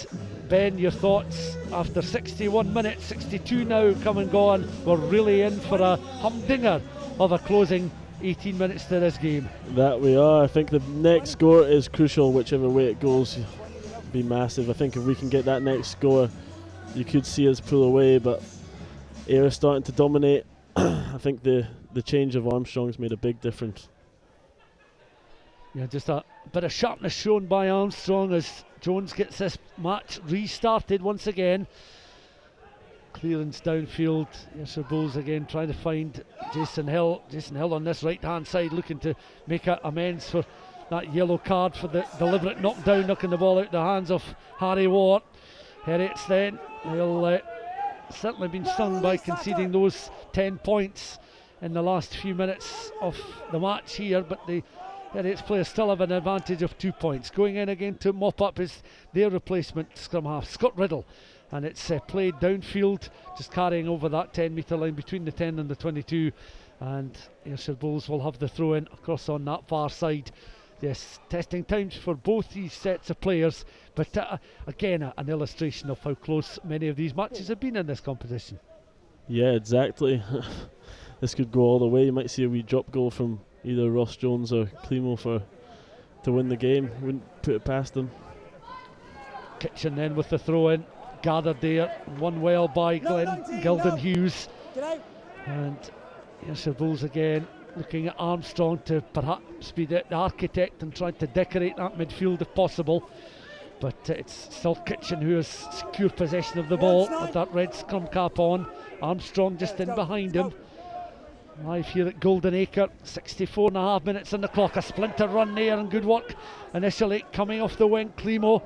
Ben, your thoughts after 61 minutes, 62 now come and gone. We're really in for a humdinger of a closing 18 minutes to this game. That we are. I think the next score is crucial, whichever way it goes. Be massive. I think if we can get that next score, you could see us pull away, but Ayr starting to dominate. I think the change of Armstrong's made a big difference. Yeah, just a bit of sharpness shown by Armstrong as Jones gets this match restarted once again. Clearance downfield. Ayrshire Bulls again trying to find Jason Hill. Jason Hill on this right hand side looking to make amends for that yellow card for the deliberate knockdown, knocking the ball out the hands of Harry Ward. Heriots then, they'll certainly been stung by conceding those 10 points in the last few minutes of the match here, but the Heriots players still have an advantage of 2 points. Going in again to mop up is their replacement scrum half, Scott Riddle, and it's played downfield, just carrying over that 10 metre line between the 10 and the 22, and Ayrshire Bulls will have the throw in across on that far side. Yes, testing times for both these sets of players, but again an illustration of how close many of these matches have been in this competition. Yeah, exactly. This could go all the way. You might see a wee drop goal from either Ross Jones or Climo to win the game. Wouldn't put it past them. Kitchen then with the throw in, gathered there, won well by Gilden Hughes, and Ayrshire Bulls again looking at Armstrong to perhaps be the architect and trying to decorate that midfield if possible, but it's still Kitchen who has secure possession of the ball with that red scrum cap on. Armstrong just in behind him. Live here at Golden Acre, 64.5 minutes on the clock. A splinter run there and good work initially coming off the wing. Climo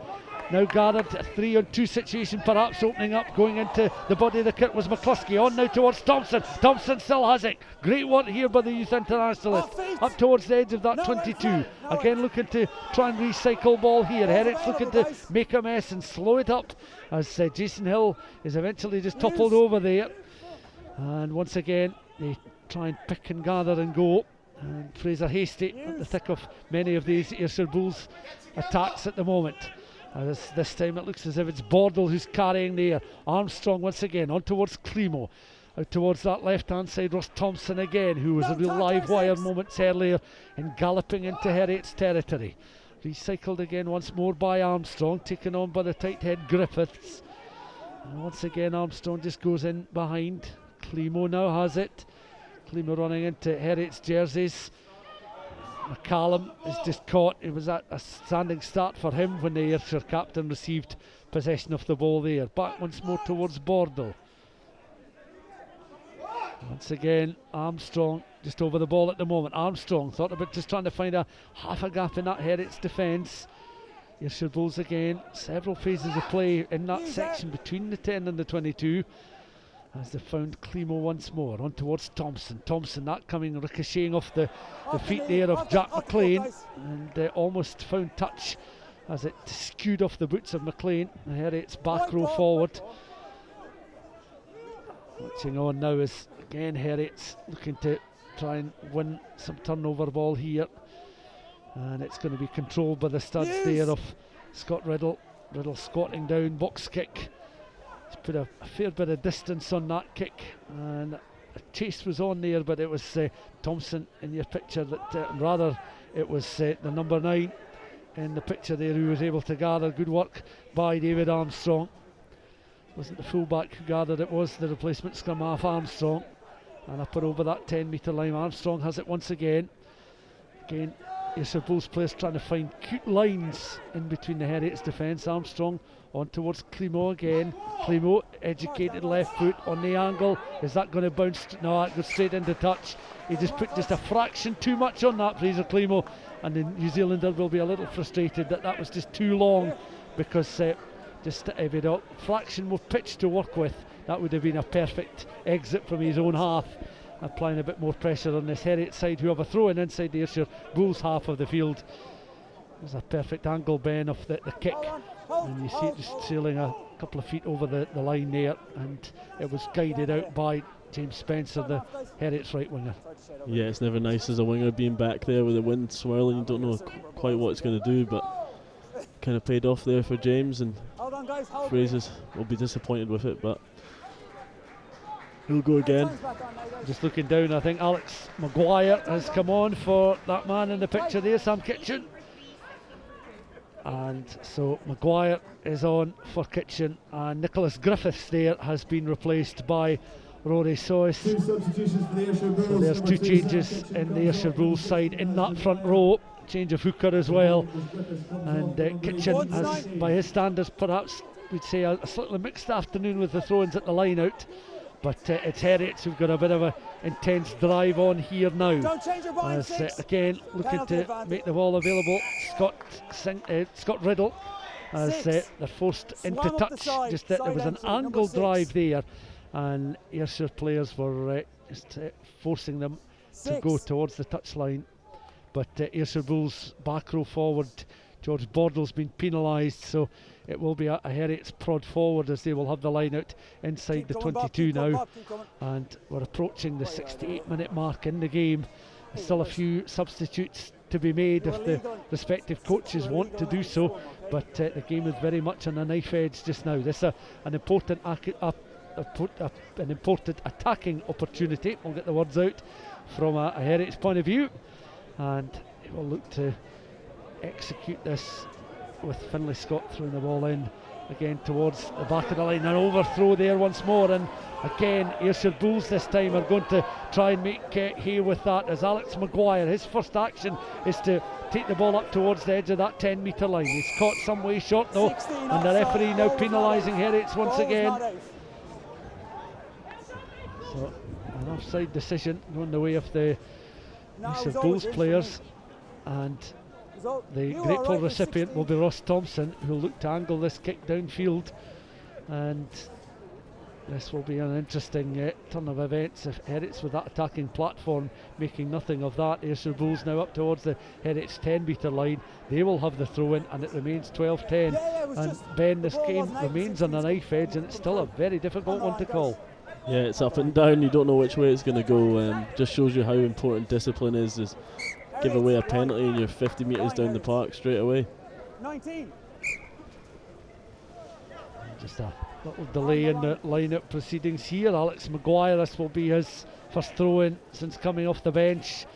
now gathered, a 3-on-2 situation perhaps opening up, going into the body of the kit was McCluskey, on now towards Thompson. Thompson still has it. Great work here by the youth internationalist, up towards the edge of that 22. Again looking to try and recycle ball here. Herriot's looking to make a mess and slow it up as Jason Hill is eventually just toppled over there. And once again they try and pick and gather and go. And Fraser Hasty at the thick of many of these Ayrshire Bulls attacks at the moment. This time it looks as if it's Bordle who's carrying there. Armstrong once again on towards Climo. Out towards that left hand side, Ross Thompson again, who was a real live wire moments earlier in galloping into Heriot's territory. Recycled again once more by Armstrong, taken on by the tight head Griffiths. And once again Armstrong just goes in behind. Climo now has it. Climo running into Heriot's jerseys. McCallum is just caught. It was a standing start for him when the Ayrshire captain received possession of the ball there. Back once more towards Bordle. Once again Armstrong just over the ball at the moment. Armstrong thought about just trying to find a half a gap in that Heriot's defence. Ayrshire Bulls again, several phases of play in that section between the 10 and the 22. As they found Climo once more, on towards Thompson. Thompson, that coming ricocheting off the feet there of Jack McLean, and almost found touch as it skewed off the boots of McLean. Heriot's back row forward. Watching on now is again Heriot's looking to try and win some turnover ball here, and it's going to be controlled by the studs there of Scott Riddle. Riddle squatting down, box kick. Put a fair bit of distance on that kick, and a chase was on there, but it was Thompson in your picture that rather it was the number 9 in the picture there who was able to gather. Good work by David Armstrong. Wasn't the fullback who gathered, it was the replacement scrum half Armstrong, and up and over that 10 metre line. Armstrong has it once again. Ayrshire Bulls players trying to find cute lines in between the Heriot's defence. Armstrong on towards Climo again. Climo, educated left foot on the angle. Is that going to bounce? No, it goes straight into touch. He just put just a fraction too much on that, Fraser Climo, and the New Zealander will be a little frustrated that was just too long, because just if he had a fraction more pitch to work with, that would have been a perfect exit from his own half. Applying a bit more pressure on this Heriot side, who have a throw in inside the Ayrshire Bulls half of the field. There's a perfect angle bend of the kick, and you see it just sailing a couple of feet over the line there, and it was guided out by James Spencer, the Heriot's right winger. Yeah, it's never nice as a winger being back there with the wind swirling. You don't know quite what it's going to do, but kind of paid off there for James, and Fraser's will be disappointed with it, but He'll go again. Time's back on now, guys. Just looking down, I think Alex Maguire has come on for that man in the picture there, Sam Kitchen. And so Maguire is on for Kitchen, and Nicholas Griffiths there has been replaced by Rory Sois. Two substitutions for the Ayrshire Bulls. So there's Number two 2, changes Sam Kitchen, in the Ayrshire Bulls side in that front row. Change of hooker as well. And Kitchen has, by his standards, perhaps we'd say a slightly mixed afternoon with the throw-ins at the line out. But it's Heriot who've got a bit of an intense drive on here now. Don't change your mind, As six. again looking Penalty to advantage. make the ball available. Scott Riddle as Six. they're forced Swam into up the touch. side, Just there was an side entry, angle number 6. drive there, and Ayrshire players were just forcing them to go 6. towards the touchline. But Ayrshire Bulls back row forward, George Bordle's been penalised, so it will be a Heriot's prod forward as they will have the line out inside the Keep coming, Bob, 22 keep coming, now. Bob, keep coming. And we're approaching the 68-minute mark in the game. Still a few substitutes to be made if the respective coaches want to do so, but the game is very much on a knife edge just now. This is an important an important attacking opportunity, we'll get the words out, from a Heriot's point of view, and it will look to execute this with Finlay Scott throwing the ball in again towards the back of the line. An overthrow there once more, and again Ayrshire Bulls this time are going to try and make hay with that, as Alex Maguire, his first action is to take the ball up towards the edge of that 10-metre line. He's caught some way short though, 16 and the offside, referee now goal was not penalising out. Heriots once Goal was again. not out. So an offside decision going the way of the No, it Ayrshire was Bulls always in for players, me. and It was all- the you were grateful alright with recipient 16. will be Ross Thompson, who'll look to angle this kick downfield, and this will be an interesting turn of events if Heriots with that attacking platform making nothing of that. Ayrshire Bulls now up towards the Heriots 10-metre line. They will have the throw in, and it remains 12-10. Yeah, it was And just- Ben, the this ball game wasn't out, remains on a 16, knife edge, and it's still a very difficult one to call. Yeah, it's up and down. You don't know which way it's going to go. Just shows you how important discipline is. Give away a penalty and you're 50 metres down the park straight away. 19. Just a little delay in the line-up proceedings here. Alex Maguire, this will be his first throw-in since coming off the bench,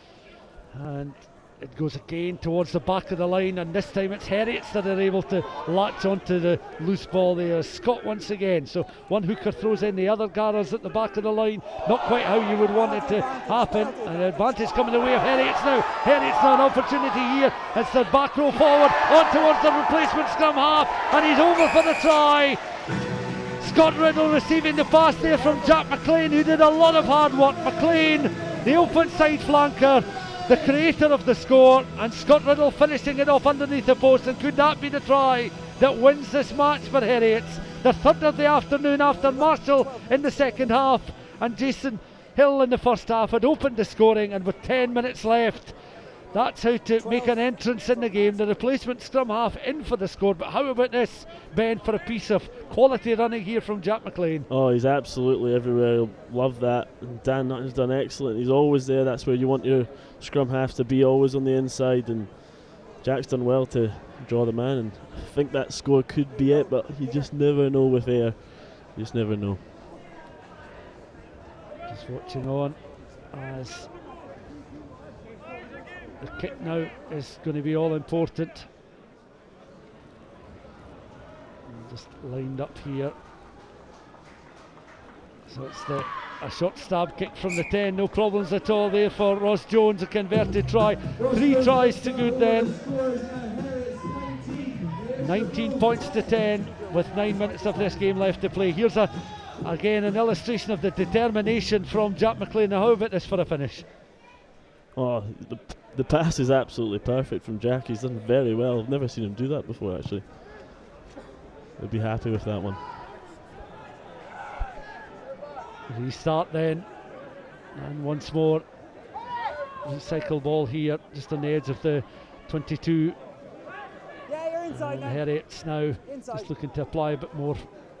and it goes again towards the back of the line, and this time it's Heriots that are able to latch onto the loose ball there. Scott once again, so one hooker throws in, the other gathers at the back of the line. Not quite how you would want it to happen, and advantage coming the way of Heriots now. Heriots now an opportunity here. It's the back row forward on towards the replacement scrum half, and he's over for the try. Scott Riddle receiving the pass there from Jack McLean, who did a lot of hard work. McLean, the open side flanker, the creator of the score, and Scott Riddle finishing it off underneath the post. And could that be the try that wins this match for Heriots? The third of the afternoon after Marshall in the second half and Jason Hill in the first half had opened the scoring, and with 10 minutes left, that's how to make an entrance in the game. The replacement scrum half in for the score. But how about this, Ben, for a piece of quality running here from Jack McLean? Oh, he's absolutely everywhere. Love that. And Dan Nutton's done excellent. He's always there. That's where you want your scrum half to be, always on the inside. And Jack's done well to draw the man. And I think that score could be it, but you just never know with air. You just never know. Just watching on as the kick now is going to be all important. And just lined up here. So it's a short stab kick from the 10, no problems at all there for Ross Jones, a converted try. 3 tries to good then. 19 points to 10 with 9 minutes of this game left to play. Here's again an illustration of the determination from Jack McLean. Now how about this for a finish? Oh, the pass is absolutely perfect from Jack. He's done very well. I've never seen him do that before, actually. I'd be happy with that one. Restart then, and once more recycle ball here just on the edge of the 22. Yeah, you're inside And now. Heriots now Inside. just looking to apply a bit more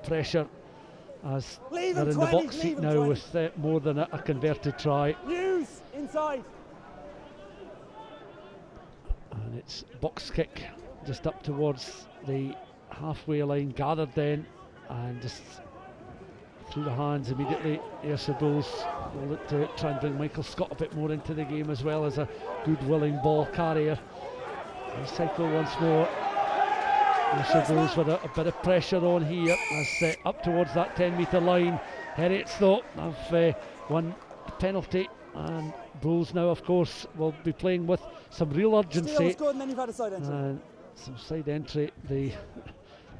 pressure as Leave they're him in the 20, box leave seat him now 20. with more than a converted try. Use inside. And it's box kick just up towards the halfway line, gathered then, and just through the hands immediately. Ayrshire Bulls will look to try and bring Michael Scott a bit more into the game, as well as a good willing ball carrier. Recycle once more. Ayrshire Bulls with a bit of pressure on here as up towards that 10-metre line. Heriots though have won the penalty, and Bulls now of course will be playing with some real urgency. Good, and then you've had a side entry. And some side entry.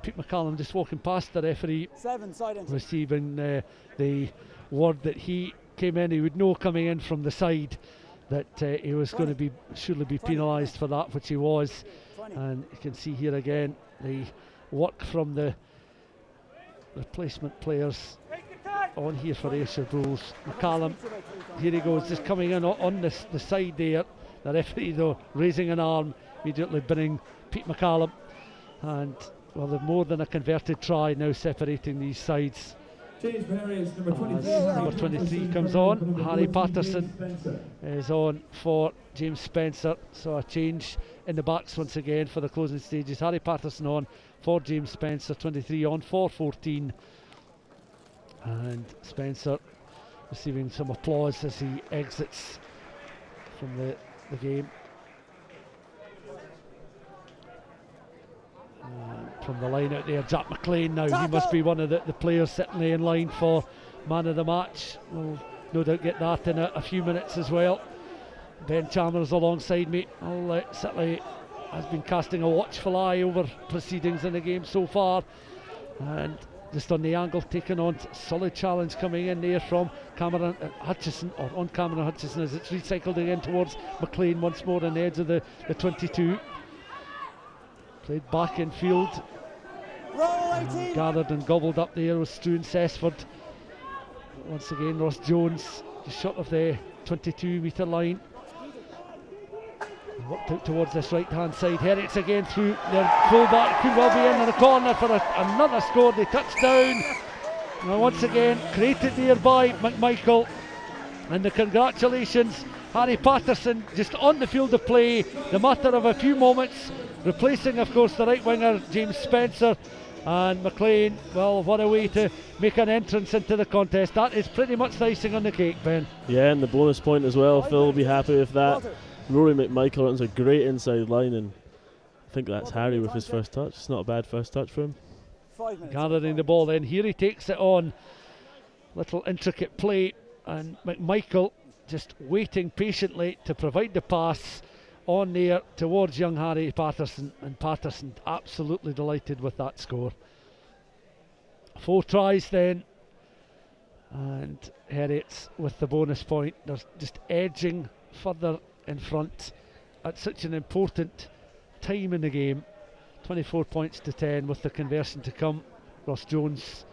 Pete McCallum just walking past the referee, 7 side entry. receiving the word that he came in. He would know coming in from the side that he was going to be surely be penalised for that, which he was. 20. And you can see here again the work from the replacement players on here for Ayrshire Bulls. McCallum, here he goes, just coming in on the side there. The referee though raising an arm, immediately bringing Pete McCallum, and well, they're more than a converted try now separating these sides. Change for Heriot's number 23. Number 23 comes on. Harry Patterson is on for James Spencer, so a change in the backs once again for the closing stages. Harry Patterson on for James Spencer, 23 on for 14, and Spencer receiving some applause as he exits from the game. From the line out there, Jack McLean now, he must be one of the players certainly in line for man of the match. We'll no doubt get that in a few minutes as well. Ben Chalmers alongside me, certainly has been casting a watchful eye over proceedings in the game so far, and just on the angle, taking on solid challenge coming in there from Cameron Hutchison, or on Cameron Hutchison, as it's recycled again towards McLean once more on the edge of the 22. Played back in field, gathered and gobbled up there with Struan Cessford. Once again Ross Jones just short of the 22-metre line. Worked out towards this right hand side. Heriots again through their full-back, could well be in the corner for another score. They touch down, and once again created there by McMichael, and the congratulations. Harry Patterson just on the field of play, the matter of a few moments, replacing of course the right winger James Spencer. And McLean, well, what a way to make an entrance into the contest. That is pretty much the icing on the cake, Ben. Yeah, and the bonus point as well. Phil will be happy with that. Rory McMichael runs a great inside line, and I think that's Harry with his first touch. It's not a bad first touch for him. Gathering the ball then, here he takes it on. Little intricate play, and McMichael just waiting patiently to provide the pass on there towards young Harry Patterson, and Patterson absolutely delighted with that score. 4 tries then, and Heriots with the bonus point. They're just edging further in front at such an important time in the game. 24 points to 10 with the conversion to come. Ross Jones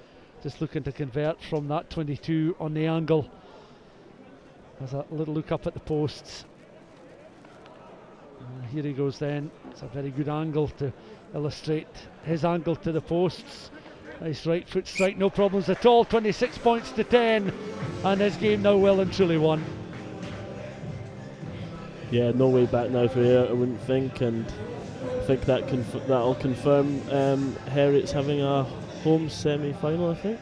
just looking to convert from that 22 on the angle. Has a little look up at the posts. Here he goes then. It's a very good angle to illustrate his angle to the posts. Nice right foot strike, no problems at all. 26 points to 10, and his game now well and truly won. Yeah, no way back now for Ayrshire, I wouldn't think, and I think that'll confirm Heriot's having a home semi-final, I think.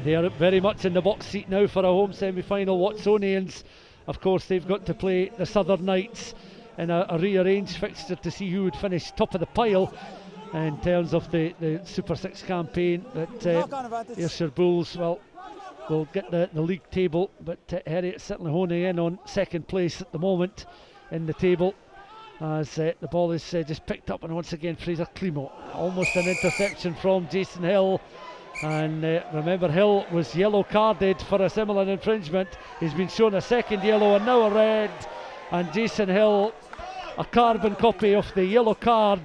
They are very much in the box seat now for a home semi-final. Watsonians, of course, they've got to play the Southern Knights in a rearranged fixture to see who would finish top of the pile in terms of the Super 6 campaign. But Ayrshire Bulls, well, will get the league table, but Heriot certainly honing in on second place at the moment in the table, as the ball is just picked up, and once again Fraser Climo, almost an interception from Jason Hill. And remember, Hill was yellow carded for a similar infringement. He's been shown a second yellow and now a red, and Jason Hill, a carbon copy of the yellow card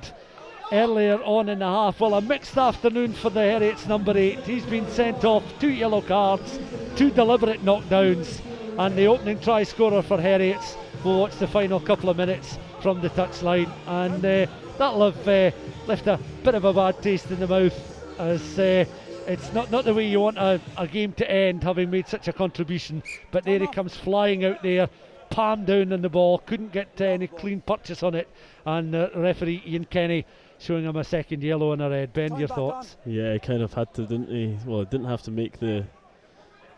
earlier on in the half. Well, a mixed afternoon for the Heriots number 8. He's been sent off, 2 yellow cards, 2 deliberate knockdowns, and the opening try scorer for Heriots will watch the final couple of minutes from the touchline, and that'll have left a bit of a bad taste in the mouth, as it's not the way you want a game to end, having made such a contribution. But there he comes flying out there, palm down on the ball, couldn't get any clean purchase on it, and referee Ian Kenny showing him a second yellow and a red. Ben, Time your back thoughts? Yeah, he kind of had to, didn't he? Well, he didn't have to make the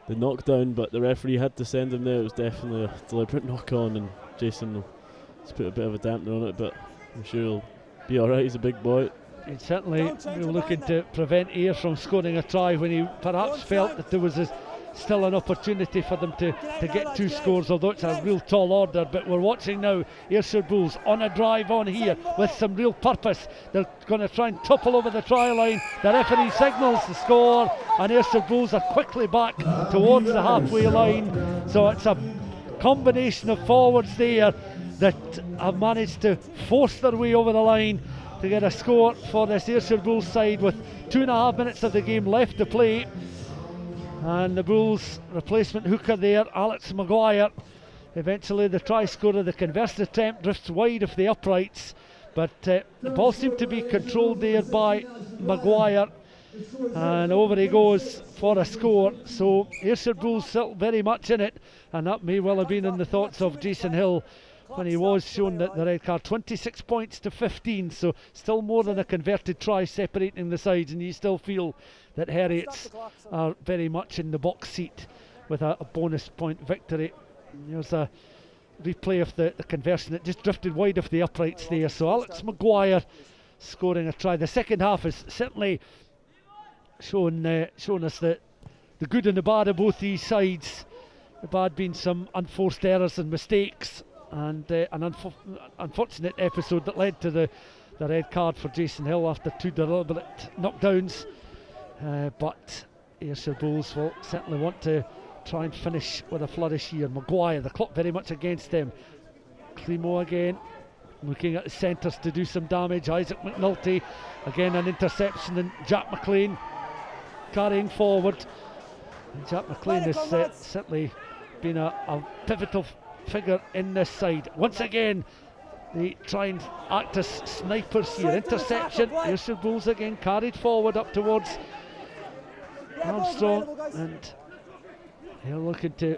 knockdown, but the referee had to send him there. It was definitely a deliberate knock on, and Jason has put a bit of a dampener on it, but I'm sure he'll be alright. He's a big boy. He'd certainly Don't change be your looking mind to prevent Ayr from scoring a try when he perhaps felt that there was still an opportunity for them to get two scores, although it's a real tall order. But we're watching now Ayrshire Bulls on a drive on here with some real purpose. They're going to try and topple over the try line. The referee signals the score, and Ayrshire Bulls are quickly back towards the halfway line. So it's a combination of forwards there that have managed to force their way over the line to get a score for this Ayrshire Bulls side with 2.5 minutes of the game left to play. And the Bulls replacement hooker there, Alex Maguire, eventually the try scorer. The converted attempt drifts wide of the uprights, but the ball seemed to be controlled there by Maguire, and over he goes for a score. So Ayrshire Bulls still very much in it, and that may well have been in the thoughts of Jason Hill when he was shown the red card. 26 points to 15, so still more than a converted try separating the sides, and you still feel that Heriots are very much in the box seat with a bonus point victory. There's a replay of the conversion that just drifted wide of the uprights there. So Alex Maguire scoring a try. The second half has certainly shown us the good and the bad of both these sides. The bad being some unforced errors and mistakes, and an unfortunate episode that led to the red card for Jason Hill after two deliberate knockdowns. But Ayrshire Bulls will certainly want to try and finish with a flourish here. Maguire, the clock very much against them. Climo again, looking at the centres to do some damage. Isaac McNulty, again an interception, and Jack McLean carrying forward. And Jack McLean has certainly been a pivotal figure in this side. Once again, they try and act as snipers here. Interception, Ayrshire Bulls again carried forward up towards Armstrong, and they're looking to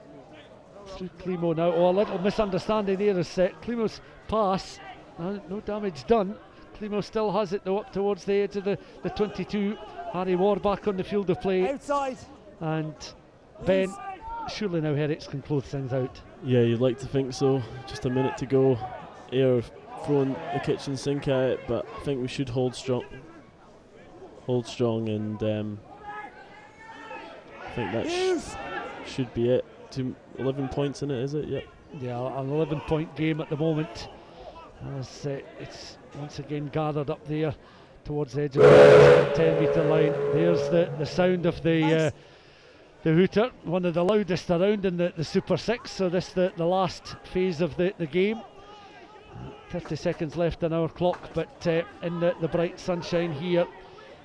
through Climo now. Oh, a little misunderstanding there as Climo's pass, no damage done. Climo still has it though up towards the edge of the 22. Harry Ward back on the field of play. Outside. And Ben, surely now Heriots can close things out. Yeah, you'd like to think so. Just a minute to go. Ayr throwing the kitchen sink at it, but I think we should hold strong. And I think that should be it. 11 points in it, is it? Yep. Yeah, an 11-point game at the moment, as it's once again gathered up there towards the edge of the 10-metre line. There's the sound of the hooter, one of the loudest around in the Super 6. So this the last phase of the game. 30 seconds left on our clock, but in the bright sunshine here,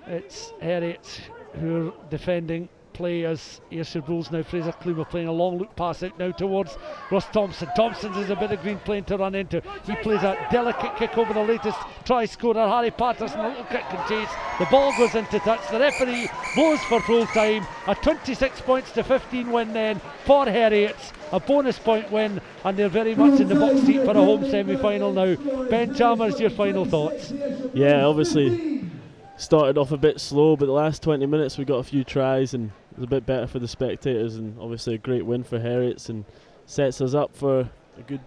it's Heriot who are defending play as Ayrshire Bulls now. Fraser Climo playing a long loop pass out now towards Ross Thompson. Thompson's is a bit of green plane to run into. He plays a delicate kick over the latest try scorer, Harry Patterson. A little kick and chase. The ball goes into touch. The referee blows for full time. A 26 points to 15 win then for Heriots. A bonus point win, and they're very much in the box seat for a home semi-final now. Ben Chalmers, your final thoughts? Yeah, obviously started off a bit slow, but the last 20 minutes we got a few tries and it was a bit better for the spectators, and obviously a great win for Heriots and sets us up for a good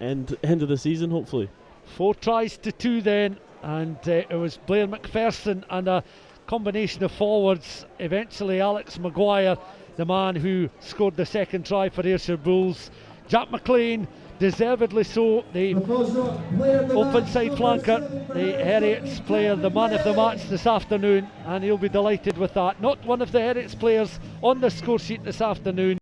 end of the season, hopefully. 4 tries to 2 then, and it was Blair McPherson and a combination of forwards. Eventually Alex Maguire, the man who scored the second try for Ayrshire Bulls. Jack McLean, deservedly so, the open side flanker, the Heriots player, the man of the match this afternoon, and he'll be delighted with that. Not one of the Heriots players on the score sheet this afternoon.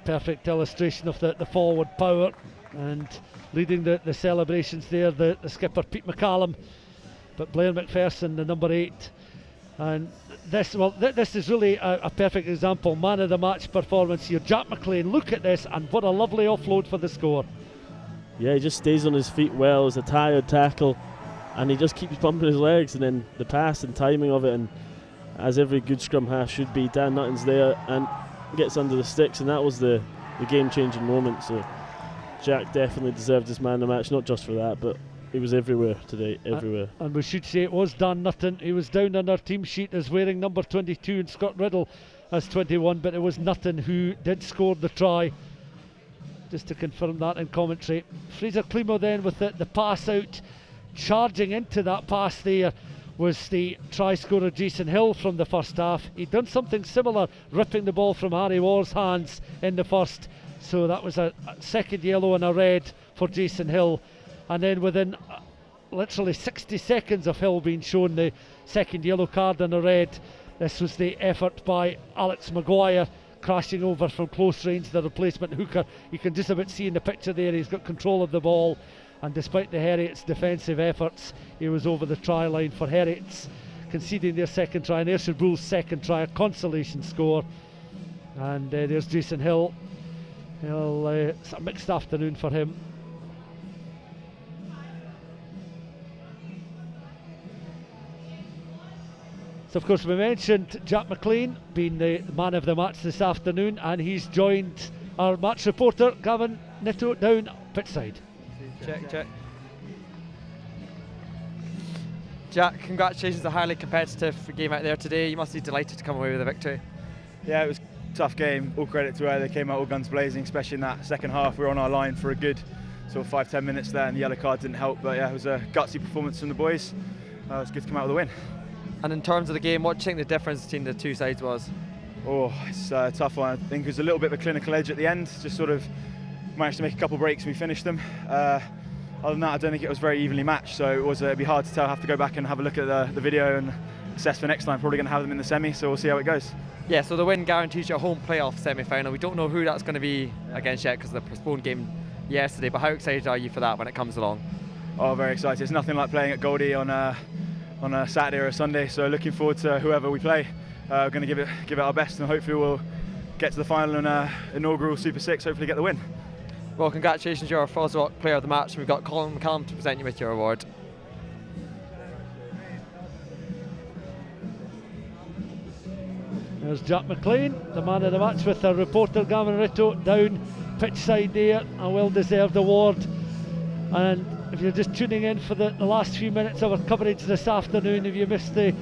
perfect illustration of the forward power, and leading the celebrations there, the skipper Pete McCallum, but Blair McPherson, the number 8. And this is really a perfect example, man of the match performance here. Jack McLean, look at this, and what a lovely offload for the score. Yeah, he just stays on his feet well. It's a tired tackle, and he just keeps bumping his legs, and then the pass and timing of it, and as every good scrum half should be, Dan Nutton's there and gets under the sticks, and that was the game-changing moment. So Jack definitely deserved his man of the match, not just for that, but he was everywhere today, everywhere. And we should say it was Dan Nutton. He was down on our team sheet as wearing number 22 and Scott Riddle as 21, but it was Nutton who did score the try. Just to confirm that in commentary. Fraser Climo then with the pass out. Charging into that pass there was the try scorer Jason Hill from the first half. He'd done something similar, ripping the ball from Harry Waugh's hands in the first. So that was a second yellow and a red for Jason Hill. And then within literally 60 seconds of Hill being shown the second yellow card and a red, this was the effort by Alex Maguire, crashing over from close range, the replacement hooker. You can just about see in the picture there, he's got control of the ball, and despite the Heriot's defensive efforts, he was over the try line for Heriot's, conceding their second try, and Ayrshire Bulls' second try, a consolation score. And there's Jason Hill. It's a mixed afternoon for him. So of course we mentioned Jack McLean being the man of the match this afternoon, and he's joined our match reporter Gavin Nitto down pitchside. Check. Jack, congratulations, a highly competitive game out there today. You must be delighted to come away with a victory. Yeah, it was a tough game. All credit to where they came out all guns blazing, especially in that second half. We were on our line for a good sort of 5-10 minutes there, and the yellow card didn't help. But yeah, it was a gutsy performance from the boys. It was good to come out with a win. And in terms of the game, what do you think the difference between the two sides was? Oh, it's a tough one. I think it was a little bit of a clinical edge at the end. Just sort of managed to make a couple of breaks and we finished them. Other than that, I don't think it was very evenly matched. So it'd be hard to tell. I have to go back and have a look at the video and assess for next time. Probably going to have them in the semi, so we'll see how it goes. Yeah, so the win guarantees you a home playoff semi-final. We don't know who that's going to be against yet because of the postponed game yesterday, but how excited are you for that when it comes along? Oh, very excited. It's nothing like playing at Goldie on a Saturday or a Sunday, so looking forward to whoever we play. We're going to give it our best, and hopefully we'll get to the final and inaugural Super 6, hopefully get the win. Well, congratulations, you're our FOSROC player of the match, and we've got Colin McCallum to present you with your award. There's Jack McLean, the man of the match, with our reporter Gavin Ritto down pitchside there, a well-deserved award. And if you're just tuning in for the last few minutes of our coverage this afternoon, if you missed the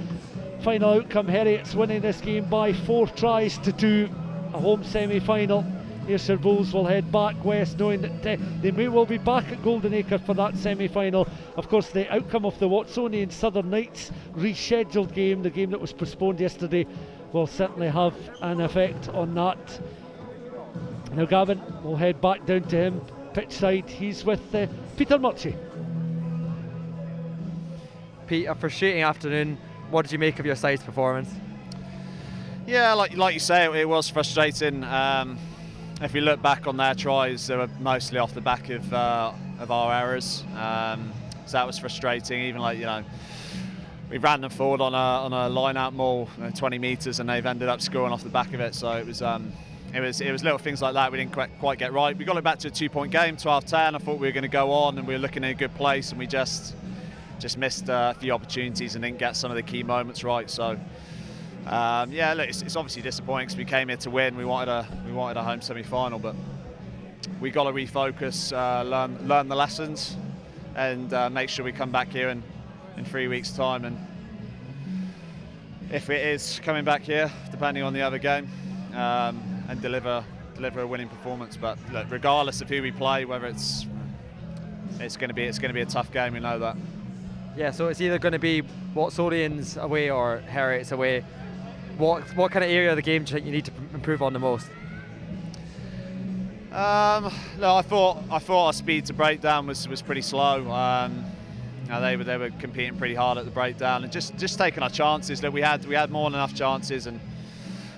final outcome, Heriot's winning this game by 4 tries to 2, a home semi-final. Ayrshire Bulls will head back west, knowing that they may well be back at Golden Acre for that semi-final. Of course, the outcome of the Watsonian Southern Knights rescheduled game, the game that was postponed yesterday, will certainly have an effect on that. Now Gavin will head back down to him pitchside. He's with Peter Murchie. Pete, a frustrating afternoon. What did you make of your side's performance? Yeah, like you say, it was frustrating. If we look back on their tries, they were mostly off the back of our errors. So that was frustrating. Even we ran them forward on a line-out maul, 20 metres, and they've ended up scoring off the back of it. So it was little things like that we didn't quite get right. We got it back to a 2-point game, 12-10. I thought we were going to go on, and we were looking in a good place, and we just missed a few opportunities and didn't get some of the key moments right. So. Yeah, look, it's obviously disappointing because we came here to win. We wanted a home semi-final, but we got to refocus, learn the lessons, and make sure we come back here in 3 weeks' time. And if it is coming back here, depending on the other game, and deliver a winning performance. But look, regardless of who we play, whether it's going to be a tough game, we know that. Yeah, so it's either going to be Watsonians away or Heriot's away. What kind of area of the game do you think you need to improve on the most? No, I thought our speed to breakdown was pretty slow. They were competing pretty hard at the breakdown and just taking our chances. Look, we had more than enough chances, and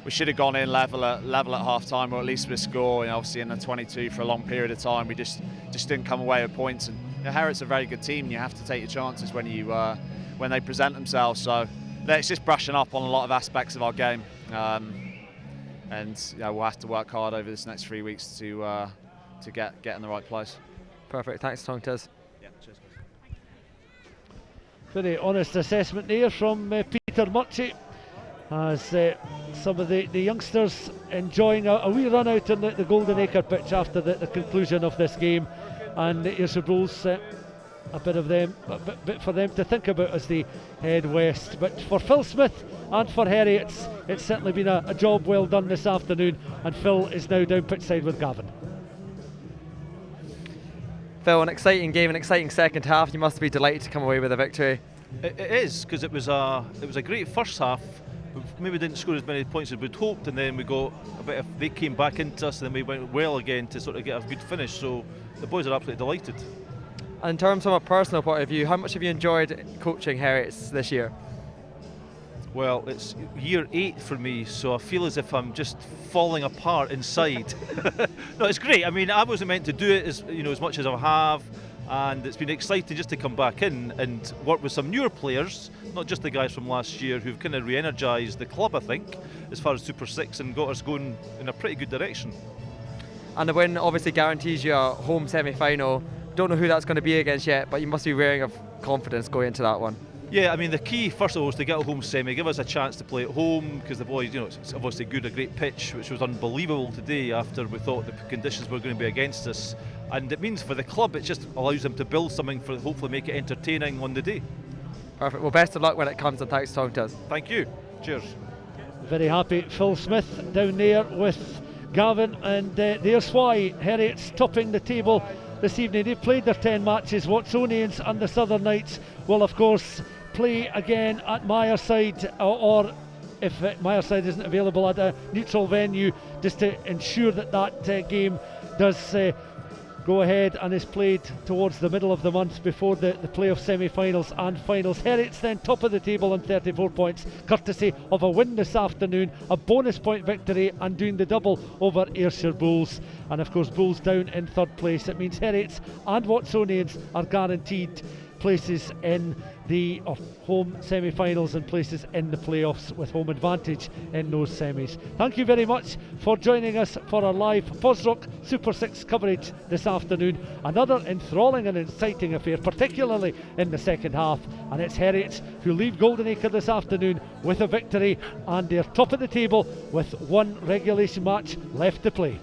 we should have gone in level at half time, or at least with a score. You know, obviously in the 22 for a long period of time, we just didn't come away with points. And you know, Heriot's a very good team, and you have to take your chances when they present themselves. So it's just brushing up on a lot of aspects of our game, and you know, we'll have to work hard over this next 3 weeks to get in the right place. Perfect. Thanks, Tontes. Yeah, cheers. Very honest assessment there from Peter Murchie, as some of the youngsters enjoying a wee run out on the Golden Acre pitch after the conclusion of this game, and the Ayrshire Bulls, a bit for them to think about as they head west. But for Phil Smith and for Heriot, it's certainly been a job well done this afternoon, and Phil is now down pitchside with Gavin. Phil, an exciting game, an exciting second half. You must be delighted to come away with a victory. It is, because it was a great first half. We maybe didn't score as many points as we'd hoped, and then we got they came back into us, and then we went well again to sort of get a good finish. So the boys are absolutely delighted. And in terms from a personal point of view, how much have you enjoyed coaching Heriot this year? Well, it's year 8 for me, so I feel as if I'm just falling apart inside. No, it's great. I mean, I wasn't meant to do it as much as I have, and it's been exciting just to come back in and work with some newer players, not just the guys from last year, who've kind of re-energised the club, I think, as far as Super 6, and got us going in a pretty good direction. And the win obviously guarantees you a home semi-final. Don't know who that's going to be against yet, but you must be rearing of confidence going into that one. Yeah, I mean, the key, first of all, was to get a home semi, give us a chance to play at home, because the boys, it's obviously a great pitch, which was unbelievable today after we thought the conditions were going to be against us. And it means for the club, it just allows them to build something for hopefully make it entertaining on the day. Perfect. Well, best of luck when it comes, and thanks for talking to us. Thank you. Cheers. Very happy Phil Smith down there with Gavin, and there's why Heriot's topping the table this evening. They've played their 10 matches. Watsonians and the Southern Knights will of course play again at Myerside, or if Myerside isn't available, at a neutral venue, just to ensure that game does go ahead and is played towards the middle of the month before the playoff semi-finals and finals. Heriot's then top of the table on 34 points, courtesy of a win this afternoon, a bonus point victory, and doing the double over Ayrshire Bulls. And of course, Bulls down in third place. It means Heriot's and Watsonians are guaranteed places in the home semi-finals and places in the playoffs with home advantage in those semis. Thank you very much for joining us for our live FOSROC Super 6 coverage this afternoon. Another enthralling and exciting affair, particularly in the second half, and it's Heriot who leave Golden Acre this afternoon with a victory, and they're top of the table with one regulation match left to play.